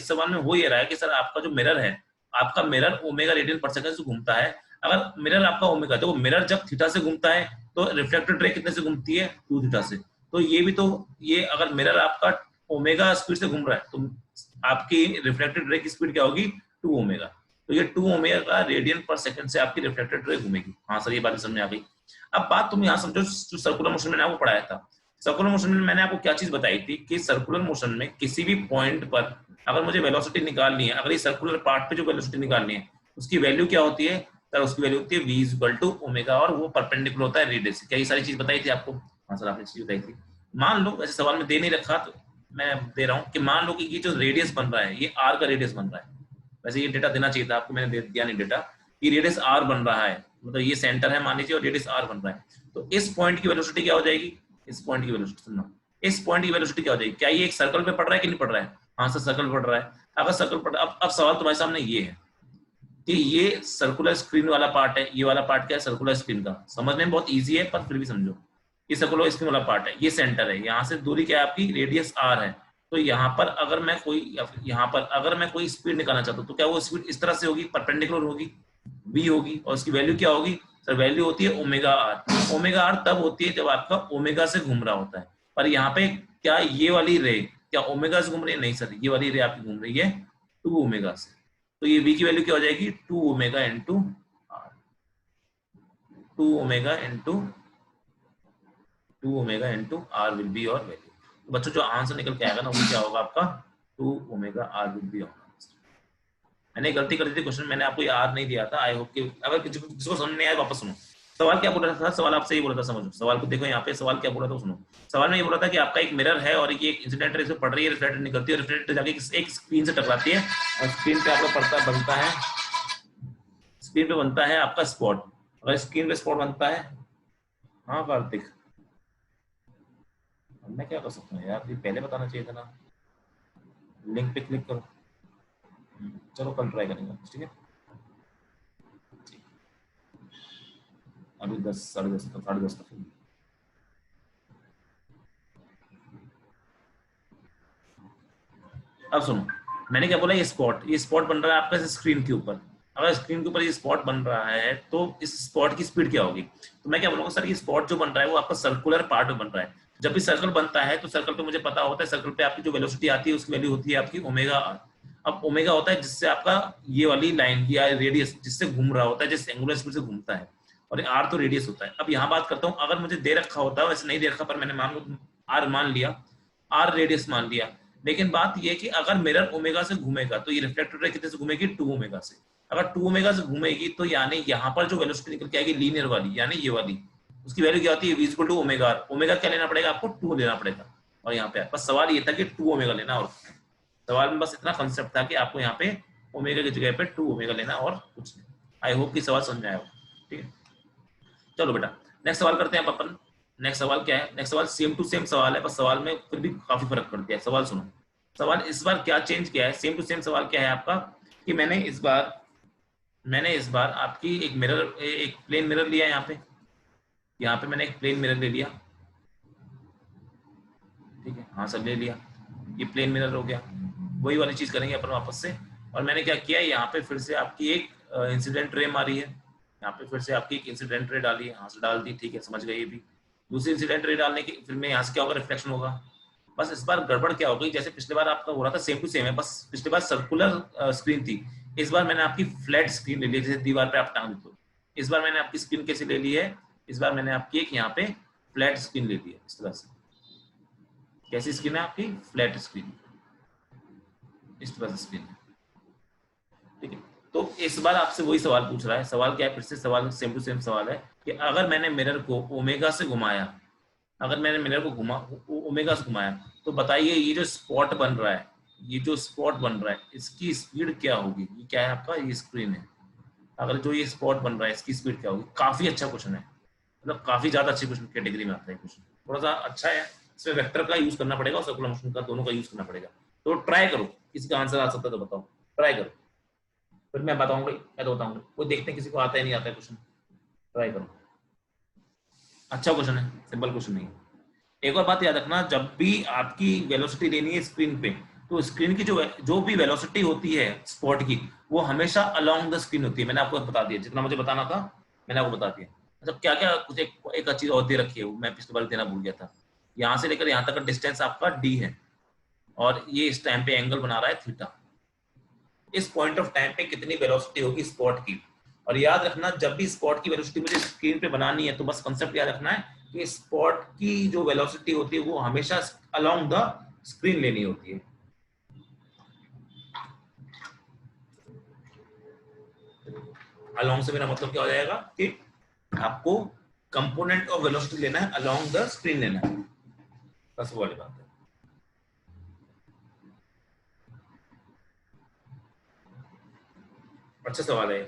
इस सवाल में हो ये रहा है कि सर आपका जो मिरर है, आपका मिरर ओमेगा रेडियन पर सेकंड से घूमता है। अगर मिरर आपका ओमेगा, देखो मिरर जब थीटा से घूमता है तो रिफ्लेक्टेड रे कितने से घूमती है, 2 थीटा से। तो ये भी तो, ये अगर मिरर आपका ओमेगा स्पीड से घूम रहा है तो आपकी रिफ्लेक्टेड रे की स्पीड क्या होगी, 2 ओमेगा। तो ये 2 ओमेगा रेडियन पर सेकंड से आपकी रिफ्लेक्टेड रे घूमेगी। हाँ सर, ये बात समझ में आ गई। अब बात तुम यहाँ समझो, जो सर्कुलर मोशन मैंने आपको पढ़ाया था, सर्कुलर मोशन में मैंने आपको क्या चीज बताई थी कि सर्कुलर मोशन में किसी भी पॉइंट पर अगर मुझे वेलोसिटी निकालनी है, अगर ये सर्कुलर पार्ट पे जो वेलोसिटी निकालनी है उसकी वैल्यू क्या होती है, सर उसकी वैल्यू होती है v इक्वल टू ओमेगा, और वो परपेंडिकुलर होता है रेडियस से। क्या ये सारी चीज बताई थी आपको? हाँ सर, आपने चीज बताई थी। मान लो, वैसे सवाल में दे नहीं रखा तो मैं दे रहा हूँ कि मान लो कि ये जो रेडियस बन रहा है ये r का रेडियस बन रहा है। वैसे ये डेटा देना चाहिए था आपको, मैंने दे दिया नहीं डेटा। ये रेडियस r बन रहा है, मतलब ये सेंटर है मान लीजिए और रेडियस r बन रहा है। तो इस पॉइंट की वेलोसिटी क्या हो जाएगी, इस पॉइंट की वेलोसिटी सुनना, इस पॉइंट की वेलोसिटी क्या हो जाएगी? क्या ये एक सर्कल पे पड़ रहा है कि नहीं पड़ रहा है? हाँ सर, सर्कल पड़ रहा है। अगर सर्कल पड़, अब सवाल तुम्हारे सामने ये है कि ये सर्कुलर स्क्रीन वाला पार्ट है, ये वाला पार्ट क्या है, सर्कुलर स्क्रीन का। समझने में बहुत इजी है पर फिर भी समझो। ये सर्कुलर स्क्रीन वाला पार्ट है, ये सेंटर है, यहाँ से दूरी क्या है आपकी, रेडियस r है। तो यहाँ पर अगर मैं कोई, यहाँ पर अगर मैं कोई स्पीड निकालना चाहता हूँ तो क्या वो स्पीड इस तरह से होगी, परपेंडिकुलर होगी, v होगी, और उसकी वैल्यू क्या होगी सर, वैल्यू होती है ओमेगा r। ओमेगा r तब होती है जब आपका ओमेगा से घूम रहा होता है। पर यहाँ पे क्या ये वाली रे क्या ओमेगा से घूम रही है? नहीं सर, ये वाली रे आपकी घूम रही है 2 ओमेगा से। तो ये v की वैल्यू क्या हो जाएगी, 2 omega into r, 2 omega into 2 omega into r will be और वैल्यू। तो बच्चों जो आंसर निकल के आएगा ना वो क्या होगा आपका, 2 ओमेगा r विल बी। मैंने गलती कर दी थी, क्वेश्चन मैंने आपको याद नहीं दिया था। आई होप कि अगर किसको समझ नहीं आया वापस सुनो। सवाल क्या बोल रहा था, सवाल आपसे ये बोला था, समझो सवाल को, देखो यहाँ पे सवाल क्या बोला था सुनो। सवाल में ये बोला था कि आपका एक मिरर है और ये एक इंसिडेंट रे से पड़ रही है, रिफ्लेक्टेड निकलती है, रिफ्लेक्टेड जाके एक स्क्रीन से टकराती है और स्क्रीन पे आपका पड़ता बनता है, स्क्रीन पे बनता है आपका स्पॉट। अगर स्क्रीन पे स्पॉट बनता है, हाँ कार्तिक मैं क्या कर सकता हूँ यार, ये पहले बताना चाहिए था ना। लिंक पे क्लिक करो, चलो कल ट्राई करेंगे, ठीक है। अभी 10 साढ़े 10 तक। अब सुनो, मैंने क्या बोला, ये स्पॉट बन रहा है आपका स्क्रीन के ऊपर। अगर स्क्रीन के ऊपर ये स्पॉट बन रहा है तो इस स्पॉट की स्पीड क्या होगी? तो मैं क्या बोलूंगा सर, ये स्पॉट जो बन रहा है वो आपका सर्कुलर पार्ट में बन रहा है। जब भी सर्कल बनता है तो सर्कल पे मुझे पता होता है, सर्कल पे आपकी जो वेलोसिटी आती है उसकी वैल्यू होती है आपकी ओमेगा r। अब ओमेगा होता है जिससे आपका ये वाली लाइन या रेडियस जिससे घूम रहा होता है, जिस एंगुलर स्पीड से घूमता है, और आर तो रेडियस होता है। अब यहाँ बात करता हूँ, अगर मुझे दे रखा होता, वैसे नहीं दे रखा पर मैंने आर मान लिया, आर रेडियस मान लिया। लेकिन बात यह कि अगर मिरर ओमेगा से घूमेगा तो ये रिफ्लेक्टेड रे कितने से घूमेगी, 2 ओमेगा से। अगर 2 ओमेगा से घूमेगी तो यानी यहाँ पर जो वेलोसिटी निकल के आएगी लीनियर वाली, यानी ये वाली, उसकी वैल्यू क्या होती है, v equal to omega r। Omega क्या लेना पड़ेगा आपको, 2 लेना पड़ेगा। और यहाँ पे बस सवाल ये था कि 2 ओमेगा लेना, और सवाल में बस इतना कंसेप्ट था कि आपको यहाँ पे ओमेगा की जगह पे 2 ओमेगा लेना और कुछ नहीं। आई होप कि सवाल समझ में आया हो, ठीक है। चलो बेटा नेक्स्ट सवाल करते हैं अपन। नेक्स्ट सवाल क्या है, नेक्स्ट सवाल सेम टू सेम सवाल है, बस सवाल में फिर भी काफी फर्क पड़ गया है। सवाल सुनो, सवाल इस बार क्या चेंज किया है, सेम टू सेम सवाल क्या है आपका कि मैंने इस बार आपकी एक प्लेन मिरर लिया यहाँ पे मैंने एक प्लेन मिरर ले लिया, ठीक है। हाँ सर ले लिया, ये प्लेन मिरर हो गया। वही वाली चीज करेंगे अपन वापस से। और मैंने क्या किया, यहाँ पे फिर से आपकी एक इंसिडेंट रे मारी है, यहाँ पे फिर से आपकी एक इंसिडेंट रे डाली है, यहाँ से डाल दी, ठीक है समझ गए। ये भी दूसरी इंसिडेंट रे डालने की फिर में यहाँ से क्या होगा, रिफ्लेक्शन होगा। बस इस बार गड़बड़ क्या हो गई, जैसे पिछले बार आपका हो रहा था सेम टू सेम है, बस पिछले बार सर्कुलर स्क्रीन थी, इस बार मैंने आपकी फ्लैट स्क्रीन ले ली, जैसे दीवार पे आप टांग देते हो। इस बार मैंने आपकी स्क्रीन कैसे ले ली है, इस बार मैंने आपकी एक यहाँ पे फ्लैट स्क्रीन ले ली है, इस तरह से। कैसी स्क्रीन है आपकी, फ्लैट स्क्रीन, इस तरह से स्क्रीन है, ठीक है। तो इस बार आपसे वही सवाल पूछ रहा है। सवाल क्या है, फिर से सवाल सेम टू सेम सवाल है कि अगर मैंने मिरर को ओमेगा से घुमाया, अगर मैंने मिरर को ओमेगा से घुमाया, तो बताइए ये जो स्पॉट बन रहा है, ये जो स्पॉट बन रहा है इसकी स्पीड क्या होगी। ये क्या है आपका, ये स्क्रीन है। अगर जो ये स्पॉट बन रहा है इसकी स्पीड क्या होगी। काफी अच्छा क्वेश्चन है, मतलब काफी ज्यादा अच्छी क्वेश्चन कैटेगरी में आता है क्वेश्चन, थोड़ा सा अच्छा है। इसमें वेक्टर का यूज करना पड़ेगा और सर्कुलर मोशन का, दोनों का यूज करना पड़ेगा। तो ट्राई करो, किसी का आंसर आ सकता है तो बताओ, ट्राई करो, फिर मैं बताऊंगा, मैं तो बताऊंगा। वो देखते हैं किसी को आता है नहीं आता है क्वेश्चन, ट्राई करो। अच्छा क्वेश्चन है, सिंपल क्वेश्चन नहीं है। एक और बात याद रखना, जब भी आपकी वेलोसिटी लेनी है स्क्रीन पे, तो स्क्रीन की जो भी वेलोसिटी होती है स्पॉट की, वो हमेशा अलोंग द स्क्रीन होती है। मैंने आपको बता दिया, जितना मुझे बताना था मैंने आपको बता दिया। मतलब क्या क्या कुछ एक चीज और दे रखी है, मैं पिछली बार देना भूल गया था। यहाँ से लेकर यहाँ तक का डिस्टेंस आपका d है, और ये इस टाइम पे एंगल बना रहा है थीटा। इस पॉइंट ऑफ टाइम पे कितनी वेलोसिटी होगी स्पॉट की। और याद रखना, जब भी स्पॉट की वेलोसिटी मुझे स्क्रीन पे बनानी है, तो बस कंसेप्ट याद रखना है कि स्पॉट की जो वेलोसिटी होती है वो हमेशा अलोंग द स्क्रीन लेनी होती है। अलोंग से मेरा मतलब क्या हो जाएगा कि आपको कंपोनेंट ऑफ वेलोसिटी लेना है, अलोंग द स्क्रीन लेना है, बस वो वाली बात है। अच्छा सवाल है।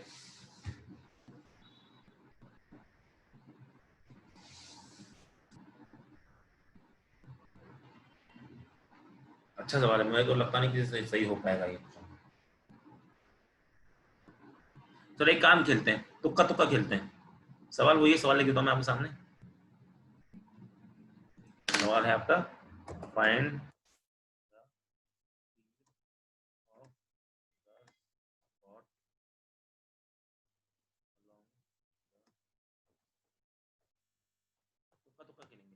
अच्छा सवाल है, मुझे तो लगता नहीं कि सही हो पाएगा ये। चलो एक काम खेलते हैं, तुक्का तुक्का खेलते हैं। सवाल वही सवाल लेके दो मैं आपके सामने। सवाल है आपका, फाइंड तुक्का तुक्का खेलेंगे।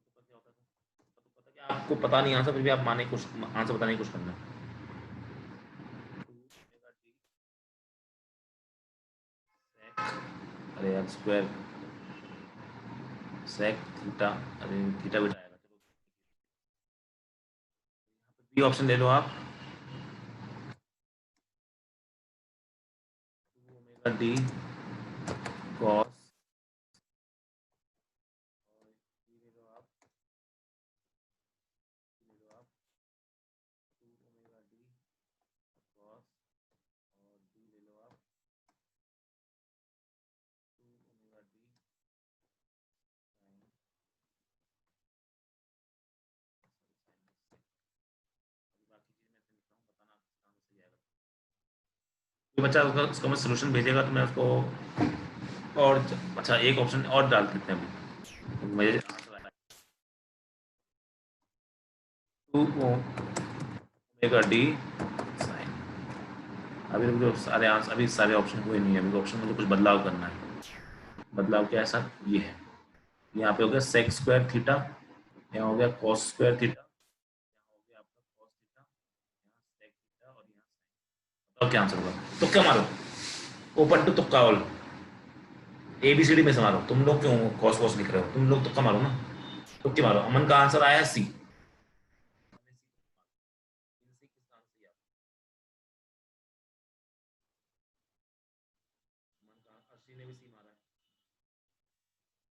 तुक्का क्या होता है? तुक्का तुक्का क्या, आपको पता नहीं आंसर, फिर भी आप माने कुछ आंसर बताने की कोशिश करना। अरे यार स्क्वायर सेक थीटा, अरे थीटा भी आएगा। चलो बी ऑप्शन ले लो आप, ओमेगा डी कॉस, ले लो आप, ले लो आप 2 ओमेगा डी कॉस, और डी ले लो आप 2 ओमेगा डी साइन, बाकी चीज मैं लिख रहा हूँ, बताना कहाँ से सही आएगा। कोई बच्चा उसका मैं सोल्यूशन भेजेगा तो मैं उसको, और अच्छा एक ऑप्शन और डाल देते हैं अभी, मुझे आंसर आया 2 ओमेगा डी साइन। अभी मुझे सारे आंसर, अभी सारे ऑप्शन हुए नहीं है, अभी ऑप्शन मुझे कुछ बदलाव करना है। बदलाव क्या है सर, ये है, यहाँ पे हो गया सेक स्क्वायर थीटा, यहाँ हो गया कॉस स्क्वायर थीटा, यहाँ हो गया आपका कॉस थीटा, यहाँ सेक थीटा, और यहाँ साइन। बताओ क्या आंसर होगा? तुक्का मारो, ओपन टू तुक्का ऑल, ABCD में से मारो। तुम लोग क्यों कॉस कॉस लिख रहे हो? तुम लोग तुक्का मारो ना, तुक्के मारो। अमन का आंसर आया है सी। ने भी सी मारा है,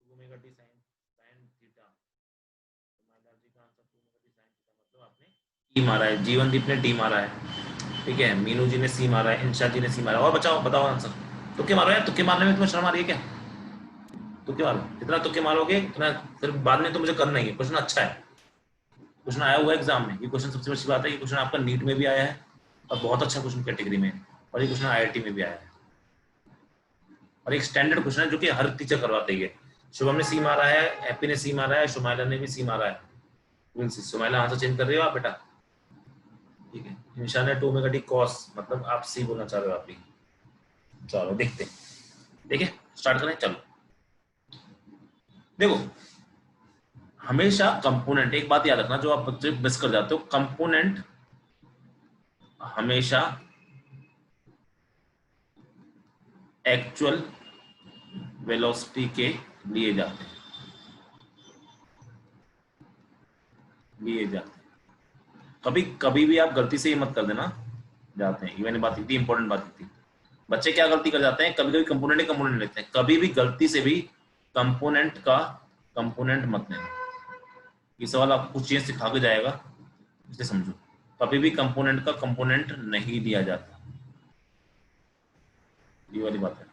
omega t sine sine theta, तो माइनर जी का answer 2 omega t sine theta, मतलब आपने टी मारा है, जीवनदीप ने टी मारा है, ठीक है, मीनू जी ने सी मारा है, इंशा जी ने सी मारा है। और बचाओ, बताओ आंसर। तुक्के मारो यार, तुक्के मारने में तुम्हें शर्म आ रही है क्या? तुक्के मारो, जितना तुक्के मारोगे उतना फिर बाद में तो मुझे करना ही है। क्वेश्चन अच्छा है, क्वेश्चन आया हुआ है एग्जाम में, ये क्वेश्चन सबसे अच्छी बात है, ये क्वेश्चन आपका नीट में भी आया है, और बहुत अच्छा क्वेश्चन कैटेगरी में, और ये क्वेश्चन IIT में भी आया है, और एक स्टैंडर्ड क्वेश्चन है जो कि हर टीचर करवाते ही है। शुभम ने सी मारा है, हैप्पी ने सी मारा है, शुमाइला ने भी सी मारा है। शुमाइला आंसर चेंज कर रही हो आप बेटा, ठीक है। निशा ने 2 ओमेगा टी कॉस, मतलब आप सी बोलना चाह रहे हो आप भी। चलो देखते हैं, देखिए स्टार्ट करें, चलो देखो, हमेशा कंपोनेंट, एक बात याद रखना जो आप बच्चे मिस कर जाते हो, कंपोनेंट हमेशा एक्चुअल वेलोसिटी के लिए जाते हैं, लिए जाते हैं। कभी कभी भी आप गलती से ही मत कर देना जाते हैं, ये मैंने बात की थी, इंपॉर्टेंट बात की थी। बच्चे क्या गलती कर जाते हैं, कभी कभी कंपोनेंट ही कंपोनेंट लेते हैं, कभी भी गलती से भी कंपोनेंट का कंपोनेंट मत लेना। ये सवाल आपको कुछ चीजें सिखा के जाएगा, इसे समझो। कभी भी कंपोनेंट का कंपोनेंट नहीं दिया जाता, ये वाली बात है,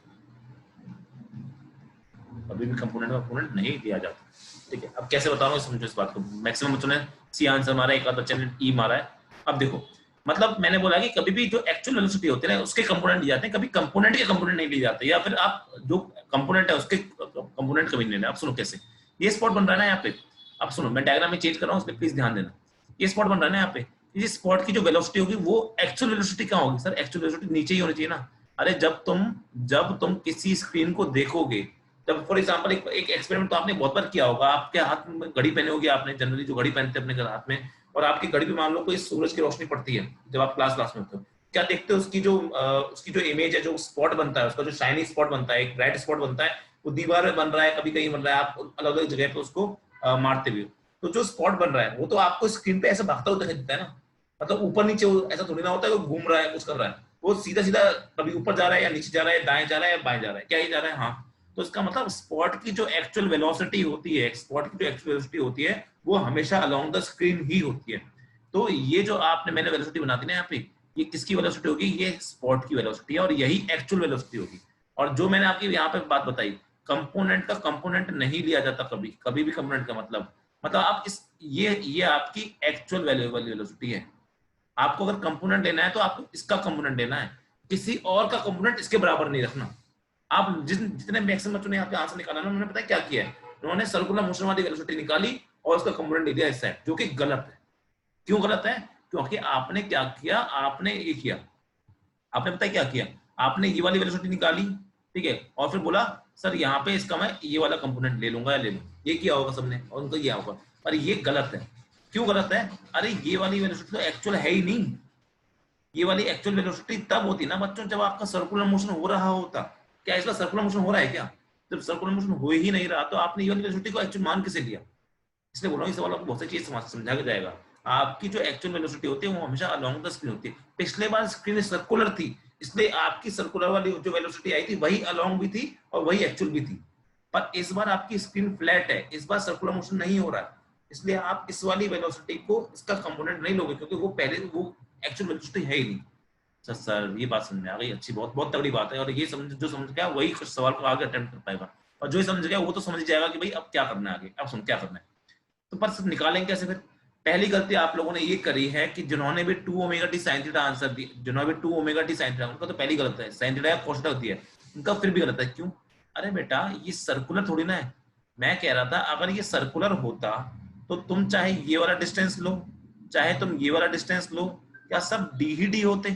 कभी भी कंपोनेंट का कंपोनेंट नहीं दिया जाता, ठीक है। अब कैसे बता रहा हूँ समझो इस बात को। मैक्सिमम बच्चों ने सी आंसर मारा है, एक आध बच्चे ने ई मारा है। अब देखो, मतलब मैंने बोला कि कभी भी जो एक्चुअल वेलोसिटी होती है ना, उसके कंपोनेंट दिए जाते हैं, कभी कंपोनेंट के कंपोनेंट नहीं लिए जाते, या फिर आप जो कंपोनेंट है उसके कंपोनेंट कभी नहीं लेना। आप सुनो कैसे, ये स्पॉट बन रहा है ना यहाँ पे, आप सुनो, मैं डायग्राम में चेंज कर रहा हूँ, उस पर प्लीज ध्यान देना। ये स्पॉट बन रहा है ना यहाँ पे, ये स्पॉट की जो वेलोसिटी होगी वो एक्चुअल वेलोसिटी कहाँ होगी सर? एक्चुअल वेलोसिटी नीचे ही होनी चाहिए ना। अरे जब तुम किसी स्क्रीन को देखोगे, जब फॉर एग्जांपल एक एक्सपेरिमेंट तो आपने बहुत बार किया होगा, आपके हाथ में घड़ी पहने होगी आपने, जनरली जो घड़ी पहनते हैं अपने हाथ में, और आपकी घड़ी पे मान लो कोई सूरज की रोशनी पड़ती है जब आप क्लास में होते हो, क्या देखते हो? उसकी जो इमेज है, जो स्पॉट बनता है, उसका जो शाइनी स्पॉट बनता है, एक ब्राइट स्पॉट बनता है, वो दीवार में बन रहा है, कभी कहीं बन रहा है, आप अलग अलग जगह पे उसको मारते हुए, तो जो स्पॉट बन रहा है वो तो आपको स्क्रीन पे ऐसा भागता हुआ दिखाई देता है ना। मतलब ऊपर नीचे ऐसा थोड़ी ना होता है, वो घूम रहा है, कुछ कर रहा है, वो सीधा सीधा कभी ऊपर जा रहा है या नीचे जा रहा है, दाएं जा रहा है या बाएं जा रहा है, क्या ही जा रहा है। हाँ, तो इसका मतलब स्पॉट की जो एक्चुअल वेलोसिटी होती है, स्पॉट की जो एक्चुअल वेलोसिटी होती है, वो हमेशा अलोंग द स्क्रीन ही होती है। तो ये जो मैंने वेलोसिटी बना दी ना यहाँ पे, ये किसकी वेलोसिटी होगी? ये स्पॉट की वेलोसिटी है, और यही एक्चुअल वेलोसिटी होगी। और जो मैंने आपकी यहाँ पे बात बताई, कंपोनेंट का कंपोनेंट नहीं लिया जाता कभी कभी भी। कंपोनेंट का मतलब आप ये आपकी एक्चुअल वेलोसिटी है। आपको अगर कंपोनेंट लेना है तो आपको इसका कंपोनेंट लेना है, किसी और का कंपोनेंट इसके बराबर नहीं रखना। आप जितने मैक्सिमम बच्चों ने यहाँ पे आंसर निकाला ना, उन्होंने पता है क्या किया है? उन्होंने सर्कुलर मोशन वाली वेलोसिटी निकाली और उसका कंपोनेंट ले लिया इस साइड, जो कि गलत है। क्यों गलत है? क्योंकि आपने क्या किया, आपने ये किया, आपने पता है क्या किया, आपने ये वाली वेलोसिटी निकाली, ठीक है, और फिर बोला सर यहाँ पे इसका मैं ये वाला कंपोनेंट ले लूंगा या ले लूँ, ये किया होगा सबने, और उनको ये होगा। पर ये गलत है। क्यों गलत है? अरे ये वाली वेलोसिटी तो एक्चुअल है ही नहीं। ये वाली एक्चुअल वेलोसिटी तब होती ना बच्चों, जब आपका सर्कुलर मोशन हो रहा होता। क्या इसका सर्कुलर मोशन हो रहा है क्या? जब सर्कुलर मोशन हो ही नहीं रहा, तो आपने ये वाली वेलोसिटी को एक्चुअल मान किसे लिया? इसलिए बोल रहा हूँ, इस सवाल आपको बहुत सी चीज समझा के जाएगा। आपकी जो एक्चुअल वेलोसिटी होती है वो हमेशा अलोंग द स्क्रीन होती है। पिछले बार स्क्रीन सर्कुलर थी, इसलिए आपकी सर्कुलर वाली जो वेलोसिटी आई थी वही अलोंग भी थी और वही एक्चुअल भी थी। पर इस बार आपकी स्क्रीन फ्लैट है, इस बार सर्कुलर मोशन नहीं हो रहा है, इसलिए आप इस वाली वेलोसिटी को इसका कंपोनेंट नहीं लोगे, क्योंकि वो पहले वो एक्चुअल वेलोसिटी है ही नहीं। सर ये बात समझ में आ गई, अच्छी, बहुत बहुत तगड़ी बात है। और ये जो समझ गया वही कुछ सवाल को आगे अटेम्प्ट कर पाएगा, और जो समझ गया वो तो समझ जाएगा कि भाई अब क्या करना है आगे, अब सुन क्या करना है। तो पर निकालेंगे कैसे फिर? पहली गलती आप लोगों ने ये करी है कि जिन्होंने भी 2 omega t sine theta answer दिया, जिन्होंने भी 2 ओमेगा टी साइन थीटा, उनका तो पहली गलत है, साइन थीटा या कोस थीटा होती है, उनका फिर भी गलत है। क्यों? अरे बेटा ये सर्कुलर थोड़ी ना है। मैं कह रहा था अगर ये सर्कुलर होता तो तुम चाहे ये वाला डिस्टेंस लो, चाहे तुम ये वाला डिस्टेंस लो, क्या सब डी ही डी होते?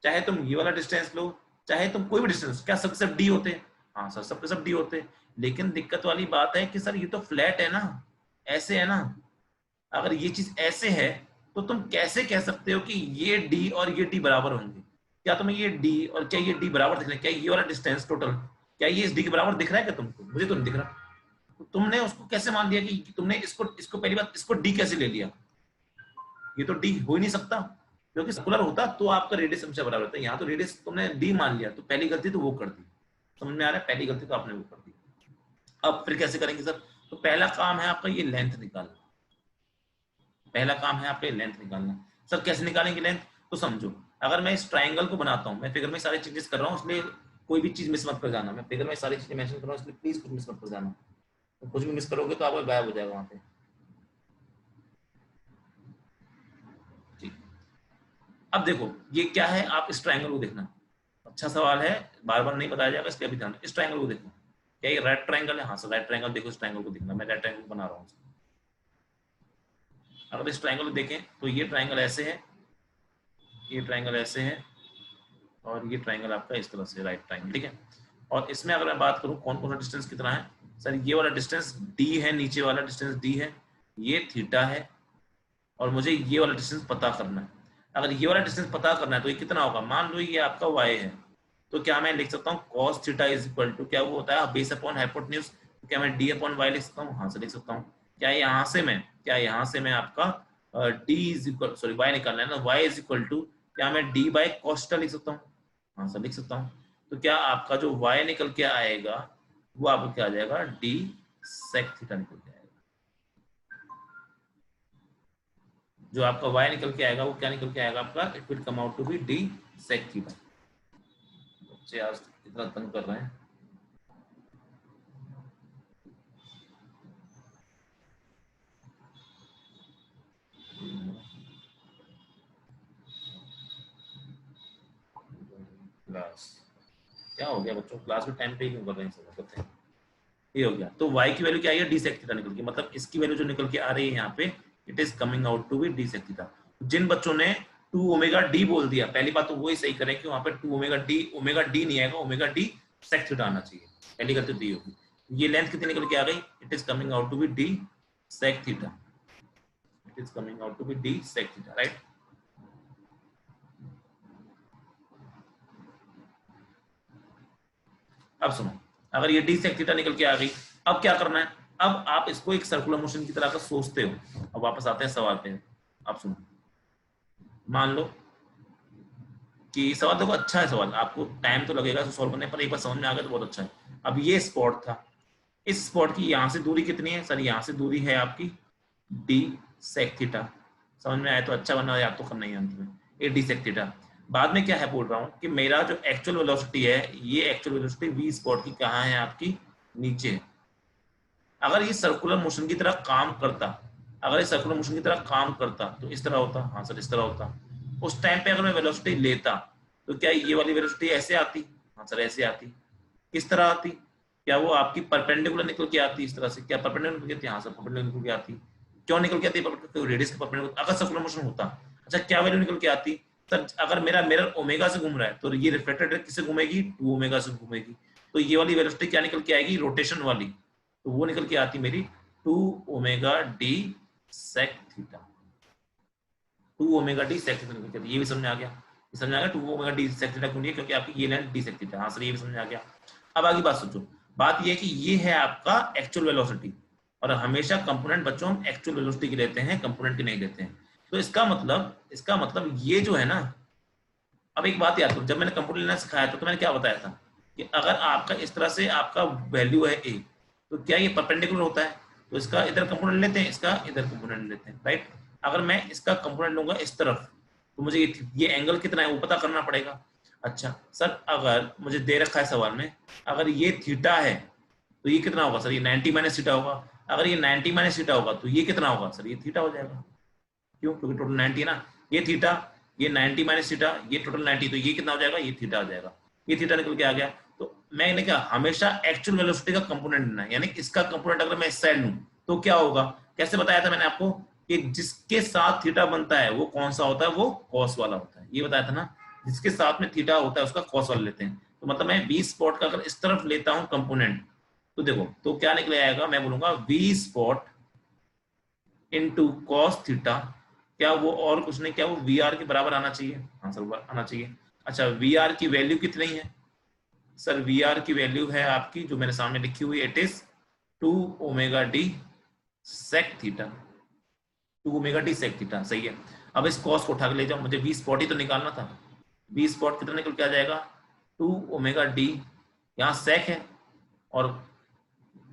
चाहे तुम ये वाला डिस्टेंस लो, चाहे तुम कोई भी डिस्टेंस, क्या सब सब डी होते? हाँ सर, सब सब डी होते। लेकिन दिक्कत वाली बात है कि सर ये तो फ्लैट है ना, ऐसे है ना। अगर ये चीज ऐसे है तो तुम कैसे कह सकते हो कि ये डी और ये डी बराबर होंगे? क्या तुम्हें ये डी और क्या ये डी बराबर दिख रहा है? क्या ये वाला डिस्टेंस टोटल, क्या ये इस डी के बराबर दिख रहा है क्या तुमको? मुझे तो नहीं दिख रहा। तो तुमने उसको कैसे मान लिया कि तुमने इसको इसको पहली बात इसको डी कैसे ले लिया? ये तो डी हो ही नहीं सकता, क्योंकि सर्कुलर होता तो आपका रेडियस हमेशा बराबर होता है। यहाँ तो रेडियस तुमने डी मान लिया, तो पहली गलती तो वो कर दी। समझ में आ रहा है? पहली गलती तो आपने वो कर दी। अब फिर कैसे करेंगे सर? तो पहला काम है आपका ये लेंथ निकालना। पहला काम है आपका लेंथ निकालना। सर कैसे निकालेंगे लेंथ? तो समझो, अगर मैं इस ट्राइंगल को बनाता हूँ, मैं फिगर में सारी चीजें कर रहा हूँ, इसलिए कोई भी चीज मिस मत कर जाना। मैं फिगर में सारी चीजें मेंशन कर रहा हूँ, इसलिए प्लीज कुछ मिस मत कर जाना। तो कुछ भी मिस करोगे तो आपका गायब हो जाएगा वहां पे। जी, अब देखो ये क्या है, आप इस ट्राइंगल को देखना। अच्छा सवाल है, बार बार नहीं बताया जाएगा, इसलिए अभी ध्यान। इस ट्राइंगल को देखना, क्या ये राइट ट्राइंगल है? हाँ सर राइट ट्राइंगल। देखो इस ट्राइंगल को देखना, मैं राइट ट्राइंगल बना रहा हूँ। अगर इस ट्राइंगल को देखें तो ये ट्राइंगल ऐसे है, ये ट्राइंगल ऐसे है, और ये ट्राइंगल आपका इस तरह से राइट ट्राइंगल, ठीक है। और इसमें अगर मैं बात करूं कौन कौन सा डिस्टेंस कितना है, सर ये वाला डिस्टेंस d है, नीचे वाला डिस्टेंस d है, ये थीटा है, और मुझे ये वाला डिस्टेंस पता करना है। अगर ये वाला डिस्टेंस पता करना है तो ये कितना होगा? मान लो ये आपका y है, तो क्या मैं लिख सकता हूँ cos theta is equal to, क्या वो होता है बेस अपॉन हाइपोटेन्यूज, तो क्या मैं d अपॉन y लिख सकता हूँ? हाँ से लिख सकता हूँ। क्या यहाँ से मैं आपका d is equal, sorry y निकालना है ना, y इज इक्वल टू, क्या मैं d बाई cos थीटा लिख सकता हूँ? हाँ सर लिख सकता हूँ। तो क्या आपका जो y निकल के आएगा वो आपको क्या आ जाएगा? d sec थीटा निकल के आएगा। जो आपका y निकल के आएगा वो क्या निकल के आएगा आपका? It will come out to be d sec theta. बच्चे आज इतना तंग कर रहे हैं। क्लास क्या हो गया बच्चों? क्लास में टाइम पे ही क्यों कर रहे हैं सब करते हैं? ये हो गया। तो y की वैल्यू क्या आई है? d sec थीटा निकल के, मतलब इसकी वैल्यू जो निकल के आ रही है यहाँ पे, it is coming out to be d sec theta. जिन बच्चों ने 2 ओमेगा डी बोल दिया, पहली बात तो वही सही करें कि वहां पे 2 ओमेगा डी नहीं आएगा, ओमेगा डी सेक थीटा आना चाहिए, पहली गलती तो ये होगी। ये लेंथ कितनी निकल के आ गई, it is coming out to be d sec theta, it is coming out to be d sec theta, right. अब सुनो, अगर ये डी सेक थीटा निकल के आ गई, अब क्या करना है, अब आप इसको एक सर्कुलर मोशन की तरह का सोचते हो। अब वापस आते हैं सवाल पे, आप सुनो, मान लो कि सवाल देखो अच्छा है, सवाल आपको टाइम तो लगेगा सॉल्व करने पर, एक बार समझ में आ गया तो बहुत अच्छा है। अब ये स्पॉट था, इस स्पॉट की यहां से दूरी कितनी है सर, यहां से दूरी है आपकी डी सेक थीटा, समझ में आया तो अच्छा, बना याद तो करना ही अंत में, ये डी सेक थीटा। बाद में क्या है बोल रहा हूँ कि मेरा जो एक्चुअल वेलोसिटी है, ये एक्चुअल वेलोसिटी वी स्पॉट की कहाँ है आपकी, नीचे है। अगर ये सर्कुलर मोशन की तरह काम करता, अगर ये सर्कुलर मोशन की तरह काम करता तो इस तरह होता, हाँ सर इस तरह होता। उस टाइम पे अगर मैं वेलोसिटी लेता तो क्या ये वाली वेलोसिटी ऐसे आती, हाँ सर ऐसे आती। किस तरह आती, क्या वो आपकी परपेंडिकुलर निकल के आती इस तरह से, क्या परपेंडिकुलर निकल के आती, हाँ सर परपेंडिकुलर निकल के आती। क्यों निकल के आती है, रेडियस के परपेंडिकुलर अगर सर्कुलर मोशन होता। अच्छा क्या वैल्यू निकल के आती सर, अगर मेरा मिरर ओमेगा से घूम रहा है तो ये रिफ्लेक्टेड रे किससे घूमेगी, 2 ओमेगा से घूमेगी, तो ये वाली वेलोसिटी क्या निकल के आएगी, रोटेशन वाली, तो वो निकल के आती मेरी 2 omega d sec theta, 2 omega d sec theta निकल के आती। ये भी समझ में आ गया, समझ में आ गया 2 ओमेगा डी सेक थीटा क्यों नहीं है, क्योंकि आपकी ये लेंथ डी सेक थीटा, हाँ सर ये भी समझ में आ गया। अब आगे बात सोचो, बात ये है कि ये है आपका एक्चुअल वेलोसिटी, और हमेशा कंपोनेंट बच्चों हम एक्चुअल वेलोसिटी की लेते हैं, कंपोनेंट की नहीं लेते हैं। तो इसका मतलब ये जो है ना, अब एक बात याद करो, जब मैंने कंपोनेंट लेना सिखाया था तो मैंने क्या बताया था कि अगर आपका इस तरह से आपका वैल्यू है ए, तो क्या ये परपेंडिकुलर होता है, तो इसका इधर कंपोनेंट लेते हैं, इसका इधर कंपोनेंट लेते हैं, राइट। अगर मैं इसका कंपोनेंट लूंगा इस तरफ, तो मुझे ये एंगल कितना है वो पता करना पड़ेगा। अच्छा सर अगर मुझे दे रखा है सवाल में, अगर ये थीटा है तो ये कितना होगा सर, ये 90 माइनस थीटा होगा। अगर ये 90 माइनस थीटा होगा तो ये कितना होगा सर, ये थीटा हो जाएगा। क्यों, क्योंकि टोटल 90 है ना, ये थीटा, ये 90 माइनस थीटा, ये टोटल 90, तो ये कितना हो जाएगा, ये थीटा हो जाएगा। ये थीटा निकल के आ गया। तो मैंने क्या, हमेशा एक्चुअल वेलोसिटी का कंपोनेंट लेना है, यानी इसका कंपोनेंट अगर मैं इस साइड लूं तो क्या होगा, कैसे बताया था मैंने आपको कि जिसके साथ थीटा बनता है वो कौन सा होता है, वो कॉस वाला होता है, ये बताया था ना, जिसके साथ में थीटा होता है उसका कॉस वाला लेते हैं। तो मतलब मैं वी स्पॉट का अगर इस तरफ लेता हूं कंपोनेंट, तो देखो तो क्या निकले आएगा, मैं बोलूंगा v spot into cos theta, क्या वो और कुछ नहीं, क्या वो वी आर के बराबर आना चाहिए, हाँ सर आना चाहिए। अच्छा वी आर की वैल्यू कितनी है सर, वी आर की वैल्यू है आपकी जो मेरे सामने लिखी हुई, it is 2 omega d sec theta, 2 omega d sec theta, सही है। अब इस कॉस को उठा के ले जाओ, मुझे वी स्पॉट ही तो निकालना था, वी स्पॉट कितना निकल के आ जाएगा, 2 ओमेगा डी, यहाँ सेक है और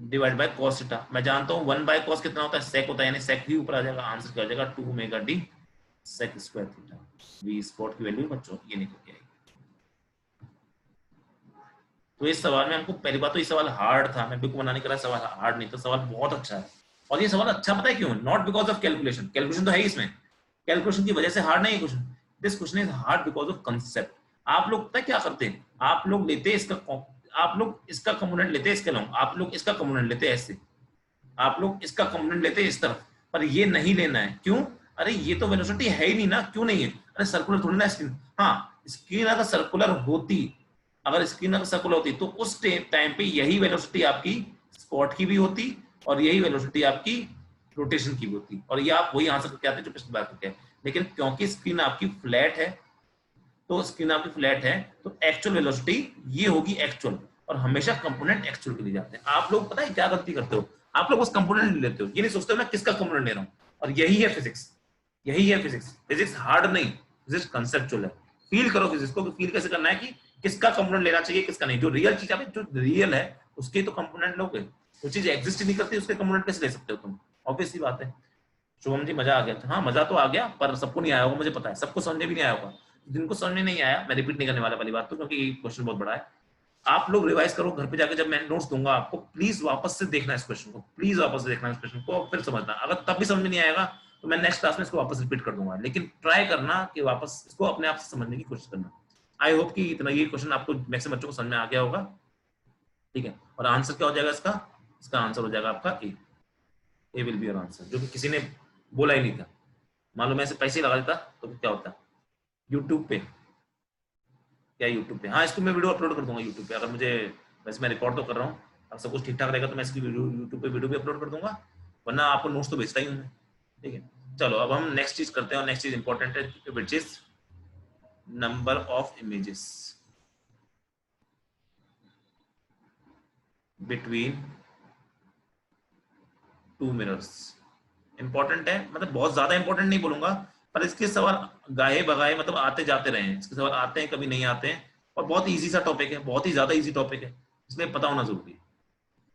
डिवाइड बाय कॉस थीटा, मैं जानता हूँ 1 बाय कॉस कितना होता है, सेक होता है, यानी सेक भी ऊपर आ जाएगा, आंसर क्या हो जाएगा 2 omega d sec square theta. V spot की वैल्यू बच्चों ये निकल के आएगी। तो इस सवाल में हमको पहली बात तो ये सवाल हार्ड था, मैं बिल्कुल मना नहीं कर रहा, सवाल हार्ड नहीं था, सवाल बहुत अच्छा है। और ये सवाल अच्छा पता है क्यों, not because of calculation, calculation तो है ही इसमें, कैलकुलेशन की वजह से हार्ड नहीं है question, this question is hard because of concept. आप लोग पता है क्या करते हैं, आप लोग लेते हैं इसका, आप लोग इसका कंपोनेंट लेते हैं इसके लॉन्ग, आप लोग इसका कंपोनेंट लेते हैं ऐसे, आप लोग इसका कंपोनेंट लेते हैं इस तरफ, पर ये नहीं लेना है, क्यों, अरे ये तो वेलोसिटी है ही नहीं ना, क्यों नहीं है, अरे सर्कुलर थोड़ी ना स्क्रीन, हाँ स्क्रीन अगर सर्कुलर होती, अगर स्क्रीन अगर सर्कुलर होती तो उस टाइम पे यही वेलोसिटी आपकी स्पॉट की भी होती और यही वेलोसिटी आपकी रोटेशन की भी होती, और ये आप वही आंसर करके आते जो पिछली बार करके आए। लेकिन क्योंकि स्क्रीन आपकी फ्लैट है, तो स्क्रीन आपकी फ्लैट है तो एक्चुअल वेलोसिटी ये होगी एक्चुअल, और हमेशा कंपोनेंट एक्चुअल के लिए जाते हैं। आप लोग पता है क्या गलती करते हो, आप लोग उस कंपोनेंट ले लेते हो, ये नहीं सोचते हो मैं किसका कंपोनेंट ले रहा हूँ, और यही है फिजिक्स, यही है फिजिक्स। फिजिक्स हार्ड नहीं, फिजिक्स कंसेप्चुअल है। फील करो फिजिक्स को, फील कैसे करना है कि किसका कंपोनेंट लेना चाहिए किसका नहीं, जो रियल चीज है, जो रियल है उसके तो कंपोनेंट लोगे, जो चीज एग्जिस्ट नहीं करती उसके कंपोनेंट कैसे ले सकते हो तुम, ऑब्वियसली बात है। शुभम जी मजा आ गया था, हाँ मजा तो आ गया, पर सबको नहीं आया होगा मुझे पता है, सबको समझ भी नहीं आया होगा, जिनको समझ में नहीं आया मैं रिपीट नहीं करने वाला पहली बात तो, क्योंकि क्वेश्चन बहुत बड़ा है। आप लोग रिवाइज करो घर पे जाकर, जब मैं नोट्स दूंगा आपको प्लीज वापस से देखना इस क्वेश्चन को, प्लीज वापस से देखना इस क्वेश्चन को, फिर समझना, अगर तब भी समझ में नहीं आएगा तो मैं नेक्स्ट क्लास में इसको वापस रिपीट कर दूंगा, लेकिन ट्राई करना कि वापस इसको अपने आप से समझने की कोशिश करना। आई होप कि इतना ये क्वेश्चन आपको मैक्सिमम बच्चों को समझ में आ गया होगा, ठीक है। और आंसर क्या हो जाएगा इसका, इसका आंसर हो जाएगा आपका ए, ए विल बी योर आंसर, जो कि किसी ने बोला ही नहीं था। मान लो मैं ऐसे पैसे लगा देता तो क्या होता? यूट्यूब पे, क्या यूट्यूब पे, हाँ इसको मैं वीडियो अपलोड कर दूंगा यूट्यूब पे, अगर मुझे, वैसे मैं रिकॉर्ड तो कर रहा हूँ, अगर सब कुछ ठीक ठाक रहेगा तो मैं इसकी वीडियो यूट्यूब पे वीडियो भी अपलोड कर दूंगा, वरना आपको नोट्स तो भेजता ही हूँ मैं, ठीक है। चलो अब हम नेक्स्ट चीज करते हैं, और नेक्स्ट चीज इंपॉर्टेंट है, which is number of images between two mirrors. Important है, मतलब बहुत ज्यादा इंपॉर्टेंट नहीं बोलूंगा, पर इसके सवाल गाहे बगाए मतलब आते जाते रहे हैं, इसके सवाल आते हैं कभी नहीं आते हैं, और बहुत इजी सा टॉपिक है, बहुत ही ज्यादा इजी टॉपिक है, इसलिए पता होना जरूरी है।